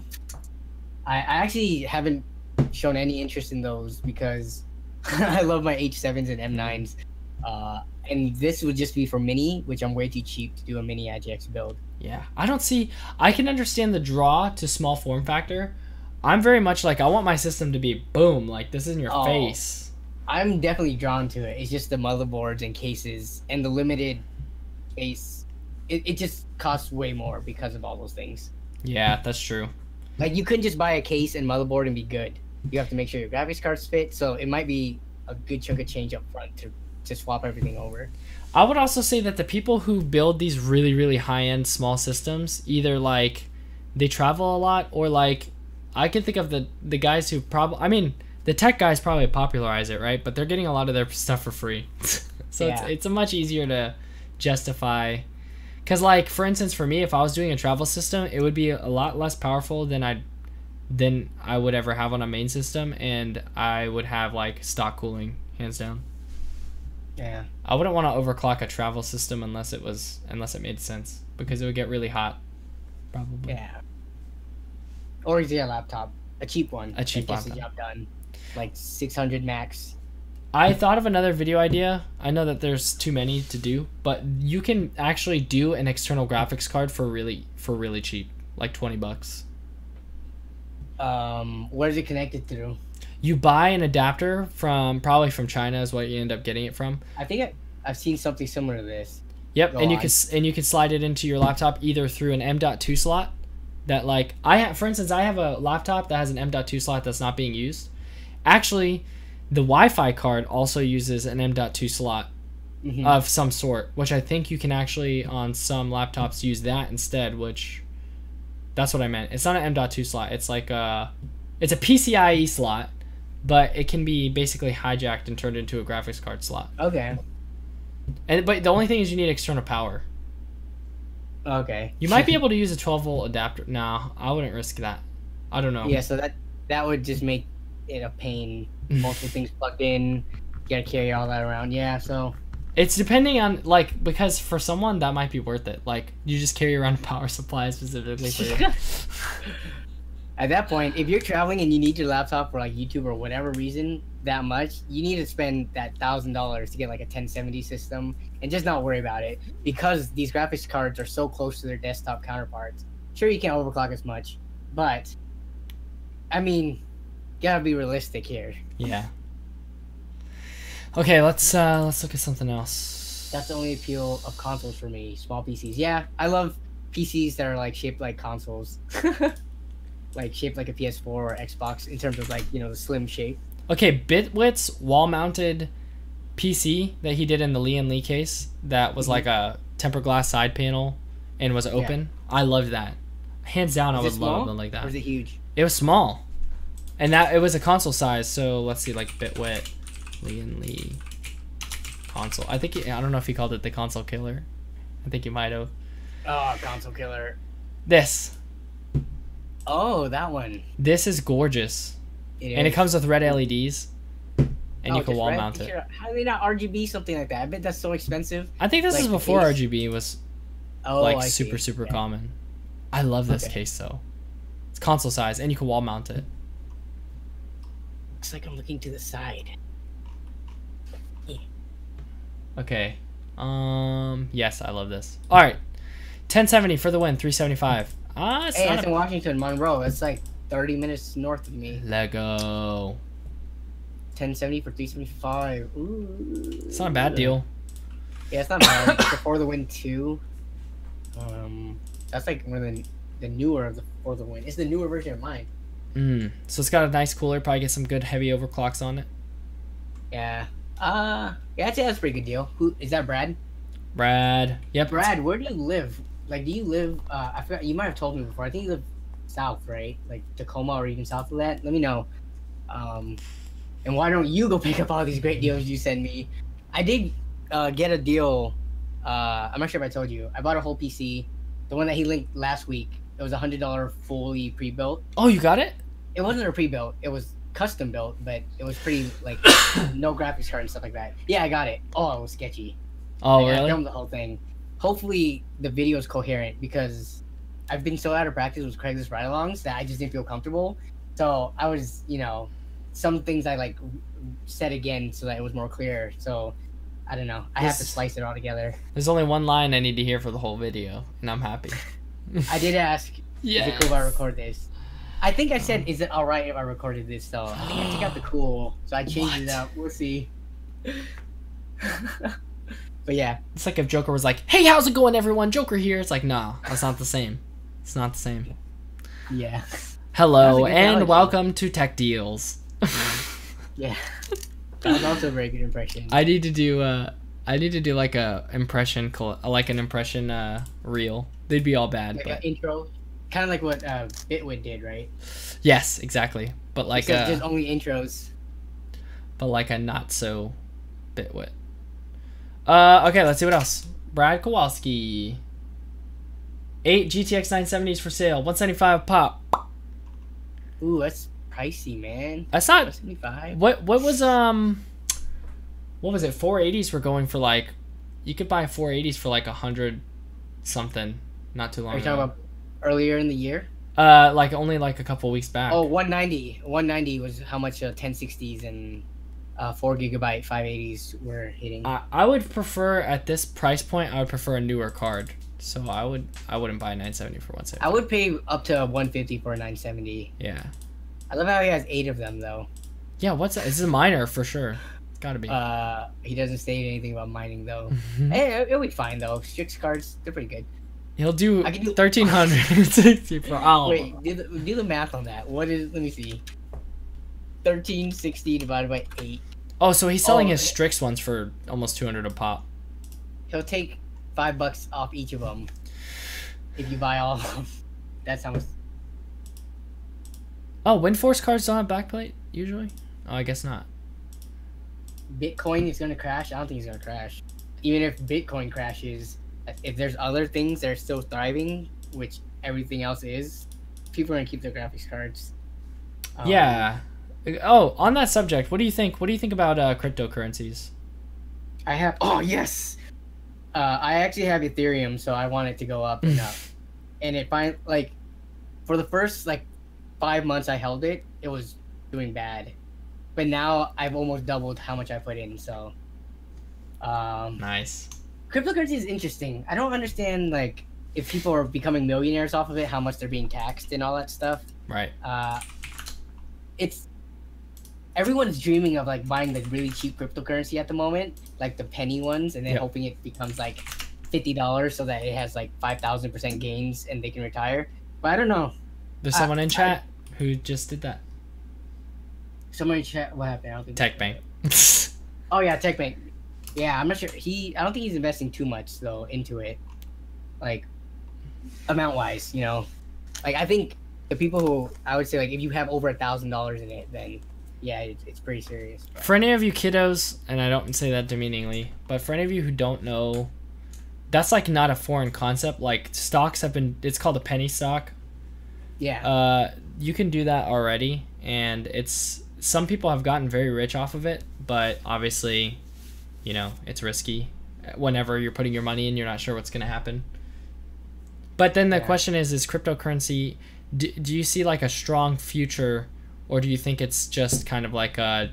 actually haven't shown any interest in those because I love my H7s and M9s. And this would just be for mini, which I'm way too cheap to do a mini IGX build. Yeah. I can understand the draw to small form factor. I'm very much like, I want my system to be boom, like this is in your Oh. face. I'm definitely drawn to it. It's just the motherboards and cases and the limited space. It just costs way more because of all those things. Yeah, that's true. Like, you couldn't just buy a case and motherboard and be good. You have to make sure your graphics cards fit, so it might be a good chunk of change up front to swap everything over. I would also say that the people who build these really, really high-end small systems, either like they travel a lot or like I can think of the guys who probably, I mean, the tech guys probably popularize it, right? But they're getting a lot of their stuff for free. So Yeah. it's a much easier to justify. Because like, for instance, for me, if I was doing a travel system, it would be a lot less powerful than I would ever have on a main system. And I would have like stock cooling, hands down. Yeah. I wouldn't want to overclock a travel system unless it made sense, because it would get really hot, probably. Yeah. Or is it a laptop? A cheap one. A cheap that gets the laptop. job done. Like 600 max. I thought of another video idea. I know that there's too many to do, but you can actually do an external graphics card for really cheap, like $20. Where is it connected through? You buy an adapter probably from China is what you end up getting it from. I think I've seen something similar to this. Yep, Go and you on. can slide it into your laptop either through an M.2 slot that like for instance, I have a laptop that has an M.2 slot that's not being used. Actually, the Wi-Fi card also uses an M.2 slot Mhm. of some sort, which I think you can actually on some laptops use that instead, which that's what I meant. It's not an M.2 slot. It's like it's a PCIe slot, but it can be basically hijacked and turned into a graphics card slot. Okay. But the only thing is you need external power. Okay. You might be able to use a 12-volt adapter. No, I wouldn't risk that. I don't know. Yeah, so that would just make it a pain. Multiple things plugged in. You gotta carry all that around. Yeah, so It's depending on, like, because for someone that might be worth it. Like, you just carry around a power supply specifically for you. at that point, if you're traveling and you need your laptop for like YouTube or whatever reason that much, you need to spend that $1,000 to get like a 1070 system and just not worry about it, because these graphics cards are so close to their desktop counterparts. Sure, you can't overclock as much, but I mean, gotta be realistic here. Yeah. Okay, let's look at something else. That's the only appeal of consoles for me. Small PCs. Yeah, I love PCs that are like shaped like consoles, like shaped like a PS4 or Xbox in terms of like the slim shape. Okay, Bitwit's wall-mounted PC that he did in the Lee and Lee case that was like a tempered glass side panel and was open. I loved that. Hands down, I would love one like that. Or is it huge? It was small, and it was a console size. So let's see, like Bitwit, Lee and Lee console. I don't know if he called it the console killer. I think he might have. Oh, console killer. This. Oh, that one. This is gorgeous, and it comes with red LEDs, and you can wall mount it. How do they not RGB something like that? I bet that's so expensive. I think this is before RGB was super common. I love this case though. It's console size, and you can wall mount it. Looks like I'm looking to the side. Okay. Yes, I love this. All right. 1070 for the win. 375. It's hey, that's in Washington, Monroe. It's like 30 minutes north of me. Lego. 1070 for 375. Ooh. It's not a bad deal. Yeah, it's not bad. Before the win 2. That's like one of the newer of the For the Win. It's the newer version of mine. So it's got a nice cooler. Probably get some good heavy overclocks on it. Yeah. Yeah, I'd say that's a pretty good deal. Who is that? Brad. Brad. Yep. Brad, where do you live? Like, do you live? I forgot. You might have told me before. I think you live south, right? Like Tacoma or even south of that. Let me know. And why don't you go pick up all these great deals you send me? I did get a deal. I'm not sure if I told you. I bought a whole PC. The one that he linked last week. It was $100 fully pre-built. Oh, you got it? It wasn't a pre-built. It was custom built, but it was pretty like no graphics card and stuff like that. Yeah, I got it. Oh, it was sketchy. Oh, really? I really? filmed the whole thing. Hopefully the video is coherent because I've been so out of practice with Craigslist ride-alongs that I just didn't feel comfortable. So I was, some things I like said again so that it was more clear. So I don't know. I have to slice it all together. There's only one line I need to hear for the whole video, and I'm happy. I did ask, yes. Is it cool if I record this? I think I said, is it alright if I recorded this, though? I think I took out the cool, so I changed it up. We'll see. But yeah. It's like if Joker was like, hey, how's it going, everyone? Joker here. It's like, nah, that's not the same. It's not the same. Yeah. Hello, and welcome to Tech Deals. Yeah. That was also a very good impression. I need to do like an impression reel. They'd be all bad, like but an intro, kind of like what Bitwit did, right? Yes, exactly. But like just only intros. But like a not so Bitwit. Okay, let's see what else. Brad Kowalski. 8 GTX 970s for sale. 175 pop. Ooh, that's pricey, man. That's not 175. What was what was it? 480s were going for like, you could buy 480s for like 100 something not too long Are you ago. talking about earlier in the year? Like only like a couple weeks back. Oh, 190. 190 was how much 1060s and 4 gigabyte 580s were hitting. I would prefer at this price point. I would prefer a newer card. So I wouldn't buy a 970 for 170. I would pay up to 150 for a 970. Yeah. I love how he has 8 of them though. Yeah, what's that? This is a miner for sure. It's gotta be. He doesn't state anything about mining though. Hey, it'll be fine though. Strix cards, they're pretty good. He'll do 1360 for all. Wait, do the math on that. What is? Let me see. 1360 divided by 8. Oh, so he's selling his Strix ones for almost 200 a pop. He'll take $5 off each of them if you buy all of them. That's how much. Oh, WindForce cards don't have backplate usually. Oh, I guess not. Bitcoin is gonna crash. I don't think it's gonna crash. Even if Bitcoin crashes, if there's other things that are still thriving, which everything else is, people are gonna keep their graphics cards. Yeah. Oh, on that subject, what do you think? What do you think about cryptocurrencies? I have. Oh yes. I actually have Ethereum, so I want it to go up and up. And it for the first 5 months I held it, it was doing bad. But now I've almost doubled how much I put in. So. Nice. Cryptocurrency is interesting. I don't understand if people are becoming millionaires off of it, how much they're being taxed and all that stuff. Right. everyone's dreaming of like buying the really cheap cryptocurrency at the moment, like the penny ones, and then hoping it becomes like $50 so that it has like 5,000% gains and they can retire. But I don't know. There's someone in chat who just did that. Someone in chat. What happened? I don't think. Tech Bank. Oh yeah, Tech Bank. Yeah, I'm not sure. I don't think he's investing too much though into it, like amount wise. You know, like I think the people who I would say like if you have over $1,000 in it, then yeah, it's pretty serious. But. For any of you kiddos, and I don't say that demeaningly, but for any of you who don't know, that's like not a foreign concept. Like stocks have been, it's called a penny stock. Yeah. You can do that already, and some people have gotten very rich off of it, but obviously, you know, it's risky. Whenever you're putting your money in, you're not sure what's going to happen. But then the question is cryptocurrency, do you see like a strong future, or do you think it's just kind of like a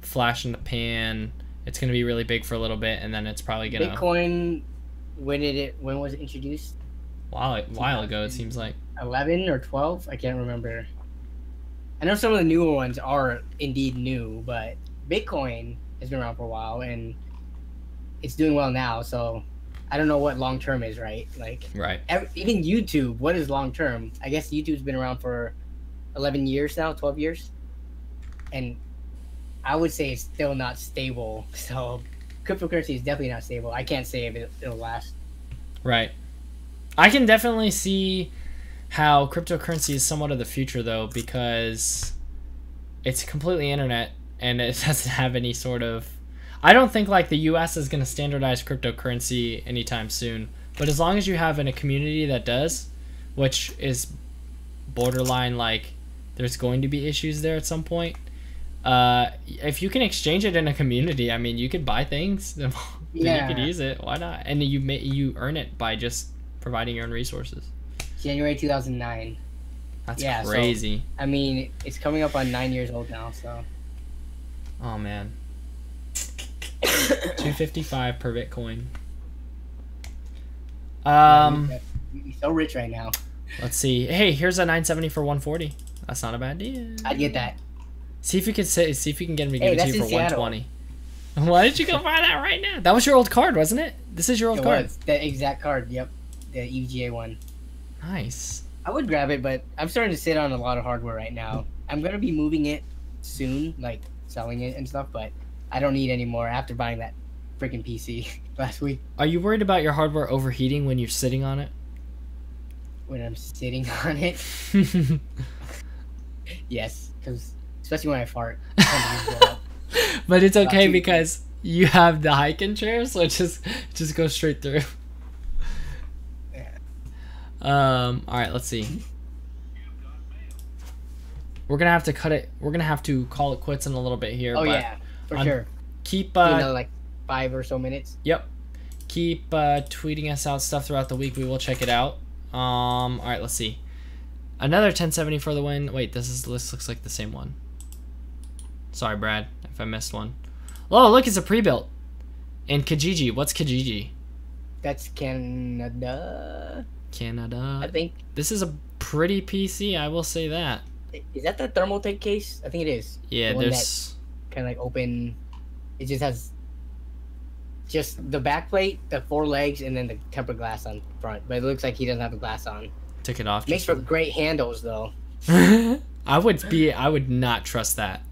flash in the pan? It's going to be really big for a little bit, and then it's probably going to... Bitcoin, when was it introduced? A while ago, it seems like. 11 or 12? I can't remember. I know some of the newer ones are indeed new, but Bitcoin has been around for a while, and it's doing well now, so I don't know what long-term is, right? Like, right. Even YouTube, what is long-term? I guess YouTube's been around for 11 years now, 12 years, and I would say it's still not stable, so cryptocurrency is definitely not stable. I can't say if it'll last. Right. I can definitely see how cryptocurrency is somewhat of the future, though, because it's completely internet, and it doesn't have any sort of... I don't think like the US is going to standardize cryptocurrency anytime soon, but as long as you have in a community that does, which is borderline like there's going to be issues there at some point, if you can exchange it in a community, I mean, you could buy things, then you could use it. Why not? And you earn it by just providing your own resources. January 2009. That's crazy. So, I mean, it's coming up on 9 years old now, so. Oh man. 255 per Bitcoin. You're so rich right now. Let's see. Hey, here's a 970 for 140. That's not a bad deal. I'd get that. See if you can get him to give it to you for Seattle. 120. Why did you go buy that right now? That was your old card, wasn't it? This is your old card. Was. The exact card, yep. The UGA one. Nice. I would grab it, but I'm starting to sit on a lot of hardware right now. I'm going to be moving it soon, like selling it and stuff, but I don't need any more after buying that freaking PC last week. Are you worried about your hardware overheating when you're sitting on it? When I'm sitting on it? Yes, because especially when I fart. But it's okay because you have the hiking chair, so it just goes straight through. All right, let's see. We're gonna have to cut it. We're gonna have to call it quits in a little bit here. Oh yeah, for sure. Keep another like 5 or so minutes. Yep. Keep tweeting us out stuff throughout the week. We will check it out. All right, let's see. Another 1070 for the win. Wait, this looks like the same one. Sorry, Brad, if I missed one. Oh, look, it's a pre-built. And Kijiji. What's Kijiji? That's Canada. Canada. I think. This is a pretty PC, I will say that. Is that the Thermaltake case? I think it is. Yeah, there's kind of like open. It just has just the back plate, the 4 legs, and then the tempered glass on front. But it looks like he doesn't have the glass on. Took it off. Makes for great handles, though. I would not trust that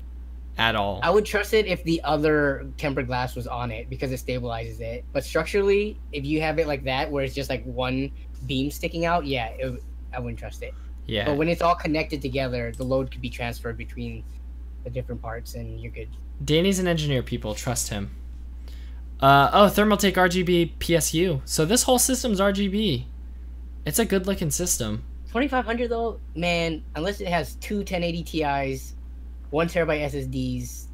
at all. I would trust it if the other tempered glass was on it because it stabilizes it. But structurally, if you have it like that, where it's just like one beam sticking out, yeah, I wouldn't trust it. Yeah. But when it's all connected together, the load could be transferred between the different parts, and you're good. Danny's an engineer, people. Trust him. Thermaltake RGB PSU. So this whole system's RGB. It's a good-looking system. 2500 though, man. Unless it has 2 1080 Ti's, 1 terabyte SSDs,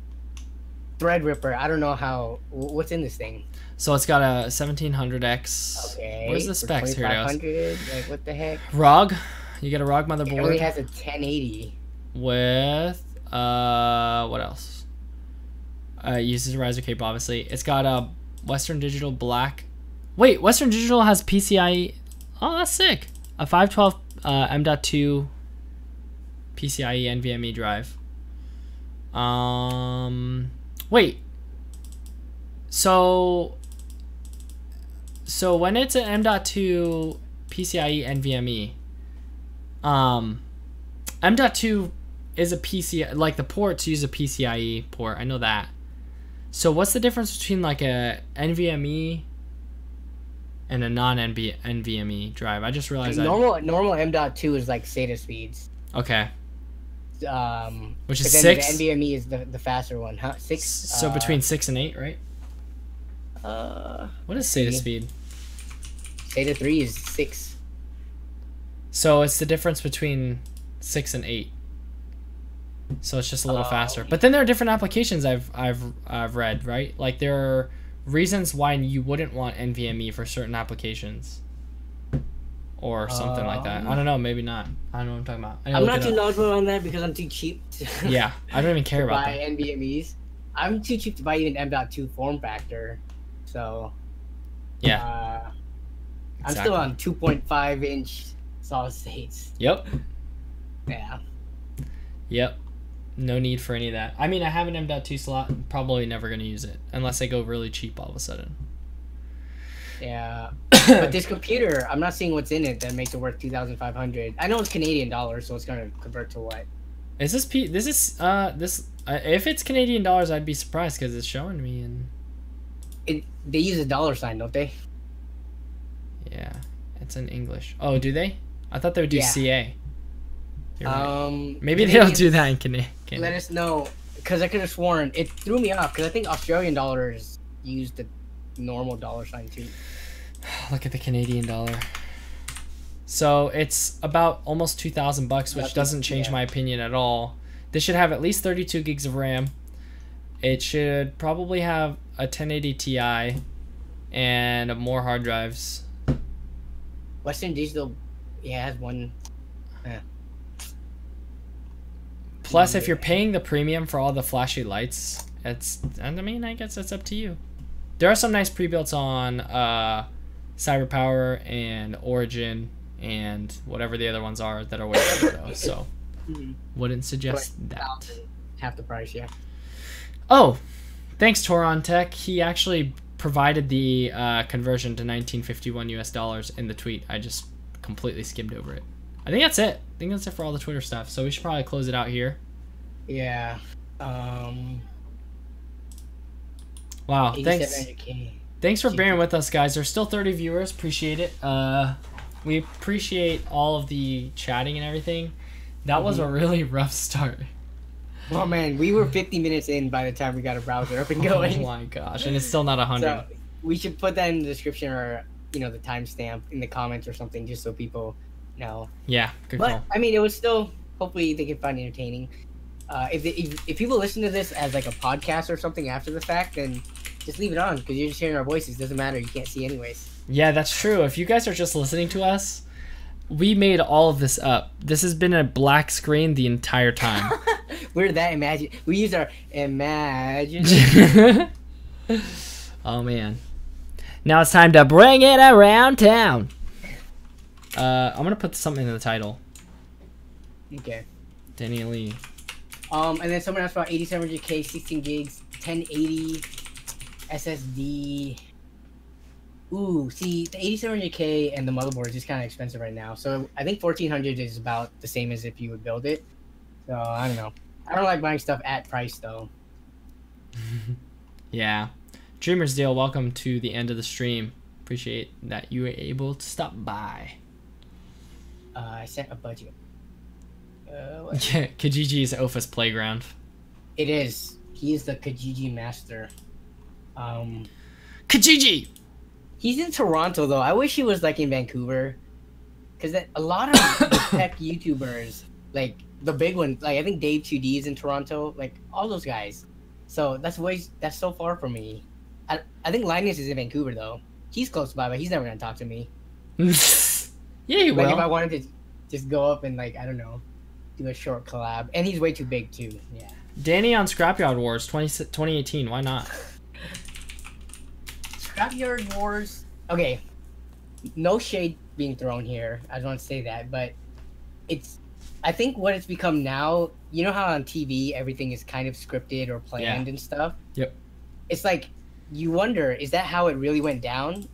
Threadripper. I don't know how. What's in this thing? So it's got a 1700X. Okay. Where's the specs? Here it goes. Like what the heck? ROG. You get a ROG motherboard. It only has a 1080. With what else? Uses a riser cable, obviously. It's got a Western Digital black. Wait, Western Digital has PCIe. Oh, that's sick. A 512 M.2 PCIe NVMe drive. Wait. So when it's an M.2 PCIe NVMe, M.2 is a PCI, like the ports use a PCIe port. I know that. So what's the difference between like a NVMe and a non-NVMe drive? I just realized normal M.2 is like SATA speeds. Okay. Which is then 6. The NVMe is the faster one, huh? 6. So between 6 and 8, right? What is SATA speed? SATA 3 is 6. So it's the difference between 6 and 8. So it's just a little faster. But then there are different applications I've read, right? Like there are reasons why you wouldn't want NVMe for certain applications. Or something like that. I don't know, maybe not. I don't know what I'm talking about. I'm not too knowledgeable on that because I'm too cheap to yeah, I don't even care about buy that. NVMe's. I'm too cheap to buy even M.2 form factor. So yeah. I'm still on 2.5-inch solid states. Yep. Yeah. Yep. No need for any of that. I mean, I have an M.2 slot. I'm probably never going to use it unless I go really cheap all of a sudden. Yeah. But this computer, I'm not seeing what's in it that makes it worth $2,500. I know it's Canadian dollars, so it's going to convert to what? Is this if it's Canadian dollars, I'd be surprised because it's showing me in. They use a dollar sign, don't they? Yeah, it's in English. Oh, do they? I thought they would do CA. You're right. Maybe they don't do that in Canada. Let us know, because I could have sworn it threw me off. Because I think Australian dollars use the normal dollar sign too. Look at the Canadian dollar. So it's about almost $2,000, which doesn't change my opinion at all. This should have at least 32 gigs of RAM. It should probably have a 1080 Ti and more hard drives. Western Digital, has one. Plus, if you're paying the premium for all the flashy lights, I guess it's up to you. There are some nice pre-builts on CyberPower and Origin and whatever the other ones are that are way better though. So, wouldn't suggest that. Half the price, yeah. Oh, thanks Toron Tech. He actually provided the conversion to 1951 US dollars in the tweet. I just completely skimmed over it. I think that's it. I think that's it for all the Twitter stuff. So we should probably close it out here. Yeah. Wow. Thanks for bearing with us, guys. There's still 30 viewers. Appreciate it. We appreciate all of the chatting and everything. That was a really rough start. Oh man, we were 50 minutes in by the time we got a browser up and going. Oh my gosh, and it's still not 100. So we should put that in the description or the timestamp in the comments or something, just so people know. Yeah, good call. I mean, it was still. Hopefully, they can find it entertaining. If people listen to this as like a podcast or something after the fact, then just leave it on because you're just hearing our voices. Doesn't matter. You can't see anyways. Yeah, that's true. If you guys are just listening to us, we made all of this up. This has been a black screen the entire time. We're that imagine. We use our imagine. Oh man. Now it's time to bring it around town. I'm gonna put something in the title. Okay. Danny Lee. And then someone asked about 8700K, 16 gigs, 1080 SSD. Ooh, see, the 8700K and the motherboard is just kind of expensive right now. So I think 1400 is about the same as if you would build it. So I don't know. I don't like buying stuff at price though. Yeah. Dreamer's Deal, welcome to the end of the stream. Appreciate that you were able to stop by. I set a budget. Yeah, Kijiji is Ofa's playground. It is. He is the Kijiji master. Kijiji! He's in Toronto though. I wish he was like in Vancouver. Because a lot of the tech YouTubers, like the big one, like I think Dave 2D is in Toronto, like all those guys. So that's so far from me. I think Linus is in Vancouver though. He's close by, but he's never gonna talk to me. Yeah, he will. Like if I wanted to just go up and like, I don't know, do a short collab. And he's way too big too. Yeah. Danny on Scrapyard Wars 2018. Why not? Scrapyard Wars. Okay. No shade being thrown here. I just want to say that, but it's I think what it's become now, you know how on TV everything is kind of scripted or planned and stuff? Yep. It's like you wonder, is that how it really went down?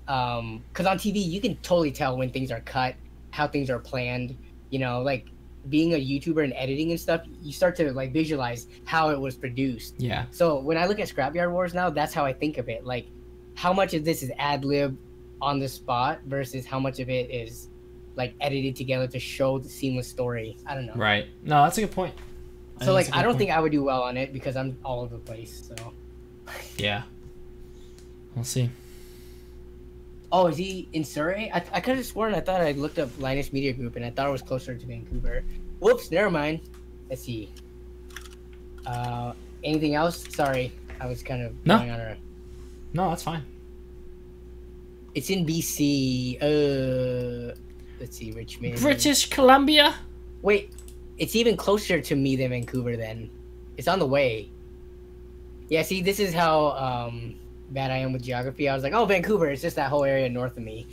Because on TV you can totally tell when things are cut, how things are planned. You know, like being a YouTuber and editing and stuff, you start to like visualize how it was produced. Yeah. So when I look at Scrapyard Wars now, that's how I think of it. Like, how much of this is ad lib on the spot versus how much of it is like edited together to show the seamless story. I don't know. Right. No, that's a good point. So like, I don't think I would do well on it because I'm all over the place. So. Yeah. We'll see. Oh, is he in Surrey? I could have sworn I thought I looked up Linus Media Group and I thought it was closer to Vancouver. Whoops, never mind. Let's see. Anything else? Sorry, I was kind of going on a. No, that's fine. It's in BC. Let's see, Richmond. British Columbia. Wait, it's even closer to me than Vancouver. Then, it's on the way. Yeah, see, this is how bad I am with geography. I was like, oh, Vancouver. It's just that whole area north of me.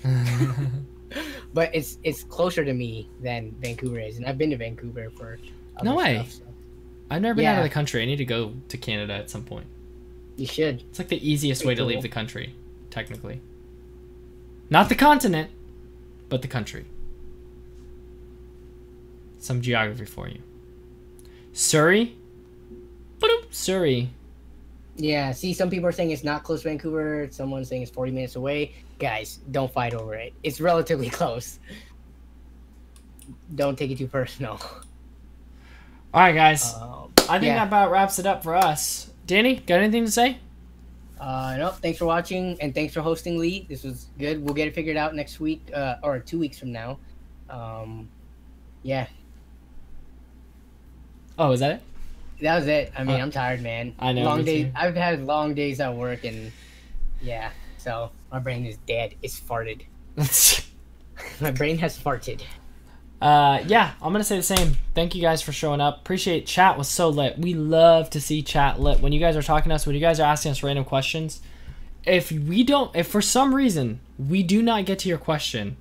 But it's closer to me than Vancouver is, and I've been to Vancouver for. No way. Stuff, so. I've never been out of the country. I need to go to Canada at some point. You should. It's like the easiest way to leave the country, technically. Not the continent, but the country. Some geography for you. Surrey? Surrey. Yeah, see, some people are saying it's not close to Vancouver. Someone's saying it's 40 minutes away. Guys, don't fight over it. It's relatively close. Don't take it too personal. All right, guys. I think that about wraps it up for us. Danny, got anything to say? No, thanks for watching, and thanks for hosting, Lee. This was good. We'll get it figured out next week, or 2 weeks from now. Yeah. Oh, is that it? That was it. I mean, I'm tired, man. I know. Long days. I've had long days at work, and yeah, so my brain is dead. It's farted. My brain has farted. Yeah, I'm gonna say the same. Thank you guys for showing up. Appreciate chat was so lit. We love to see chat lit when you guys are talking to us, when you guys are asking us random questions. If for some reason we do not get to your question,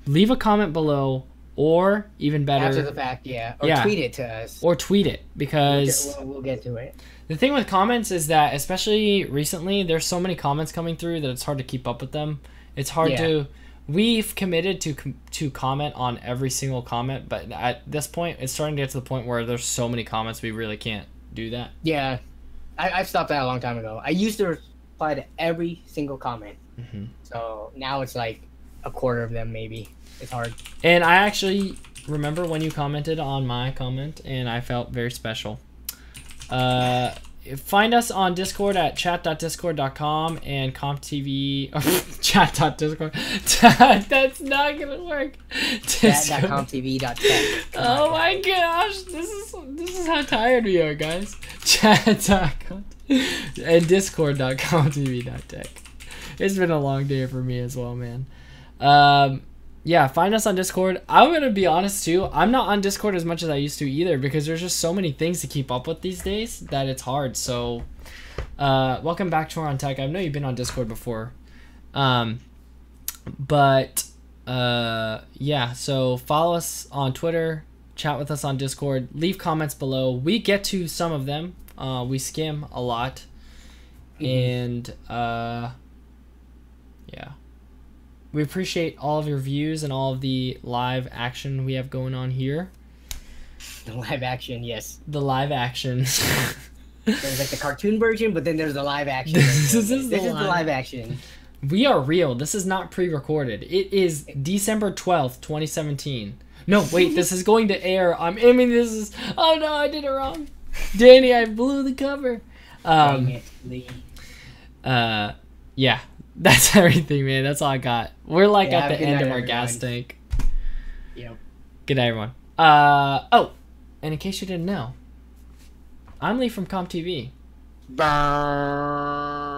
leave a comment below, or even better, after the fact, tweet it to us, or tweet it, because we'll get to it. The thing with comments is that, especially recently, there's so many comments coming through that it's hard to keep up with them. It's hard to. We've committed to comment on every single comment, but at this point, it's starting to get to the point where there's so many comments we really can't do that. Yeah, I've stopped that a long time ago. I used to reply to every single comment, so now it's like a quarter of them maybe. It's hard. And I actually remember when you commented on my comment, and I felt very special. Find us on Discord at chat.discord.com and comptv chat.discord. That's not gonna work. Chat.comptv.tech. Oh my gosh, this is how tired we are, guys. Chat.com and discord.comptv.tech. It's been a long day for me as well, man. Yeah, find us on Discord. I'm going to be honest, too. I'm not on Discord as much as I used to either, because there's just so many things to keep up with these days that it's hard. So, welcome back to Our on Tech. I know you've been on Discord before. Yeah, so follow us on Twitter, chat with us on Discord, leave comments below. We get to some of them. We skim a lot. And, yeah. We appreciate all of your views and all of the live action we have going on here. The live action, yes. The live action. There's like the cartoon version, but then there's the live action. This is the live action. We are real. This is not pre-recorded. It is December 12th, 2017. No, wait, this is going to air. Oh no, I did it wrong. Danny, I blew the cover. Dang it, Lee. Yeah. That's everything, man. That's all I got. We're like at the end of our gas tank. Yep. Good night, everyone. Oh, and in case you didn't know, I'm Lee from CompTV. Burn.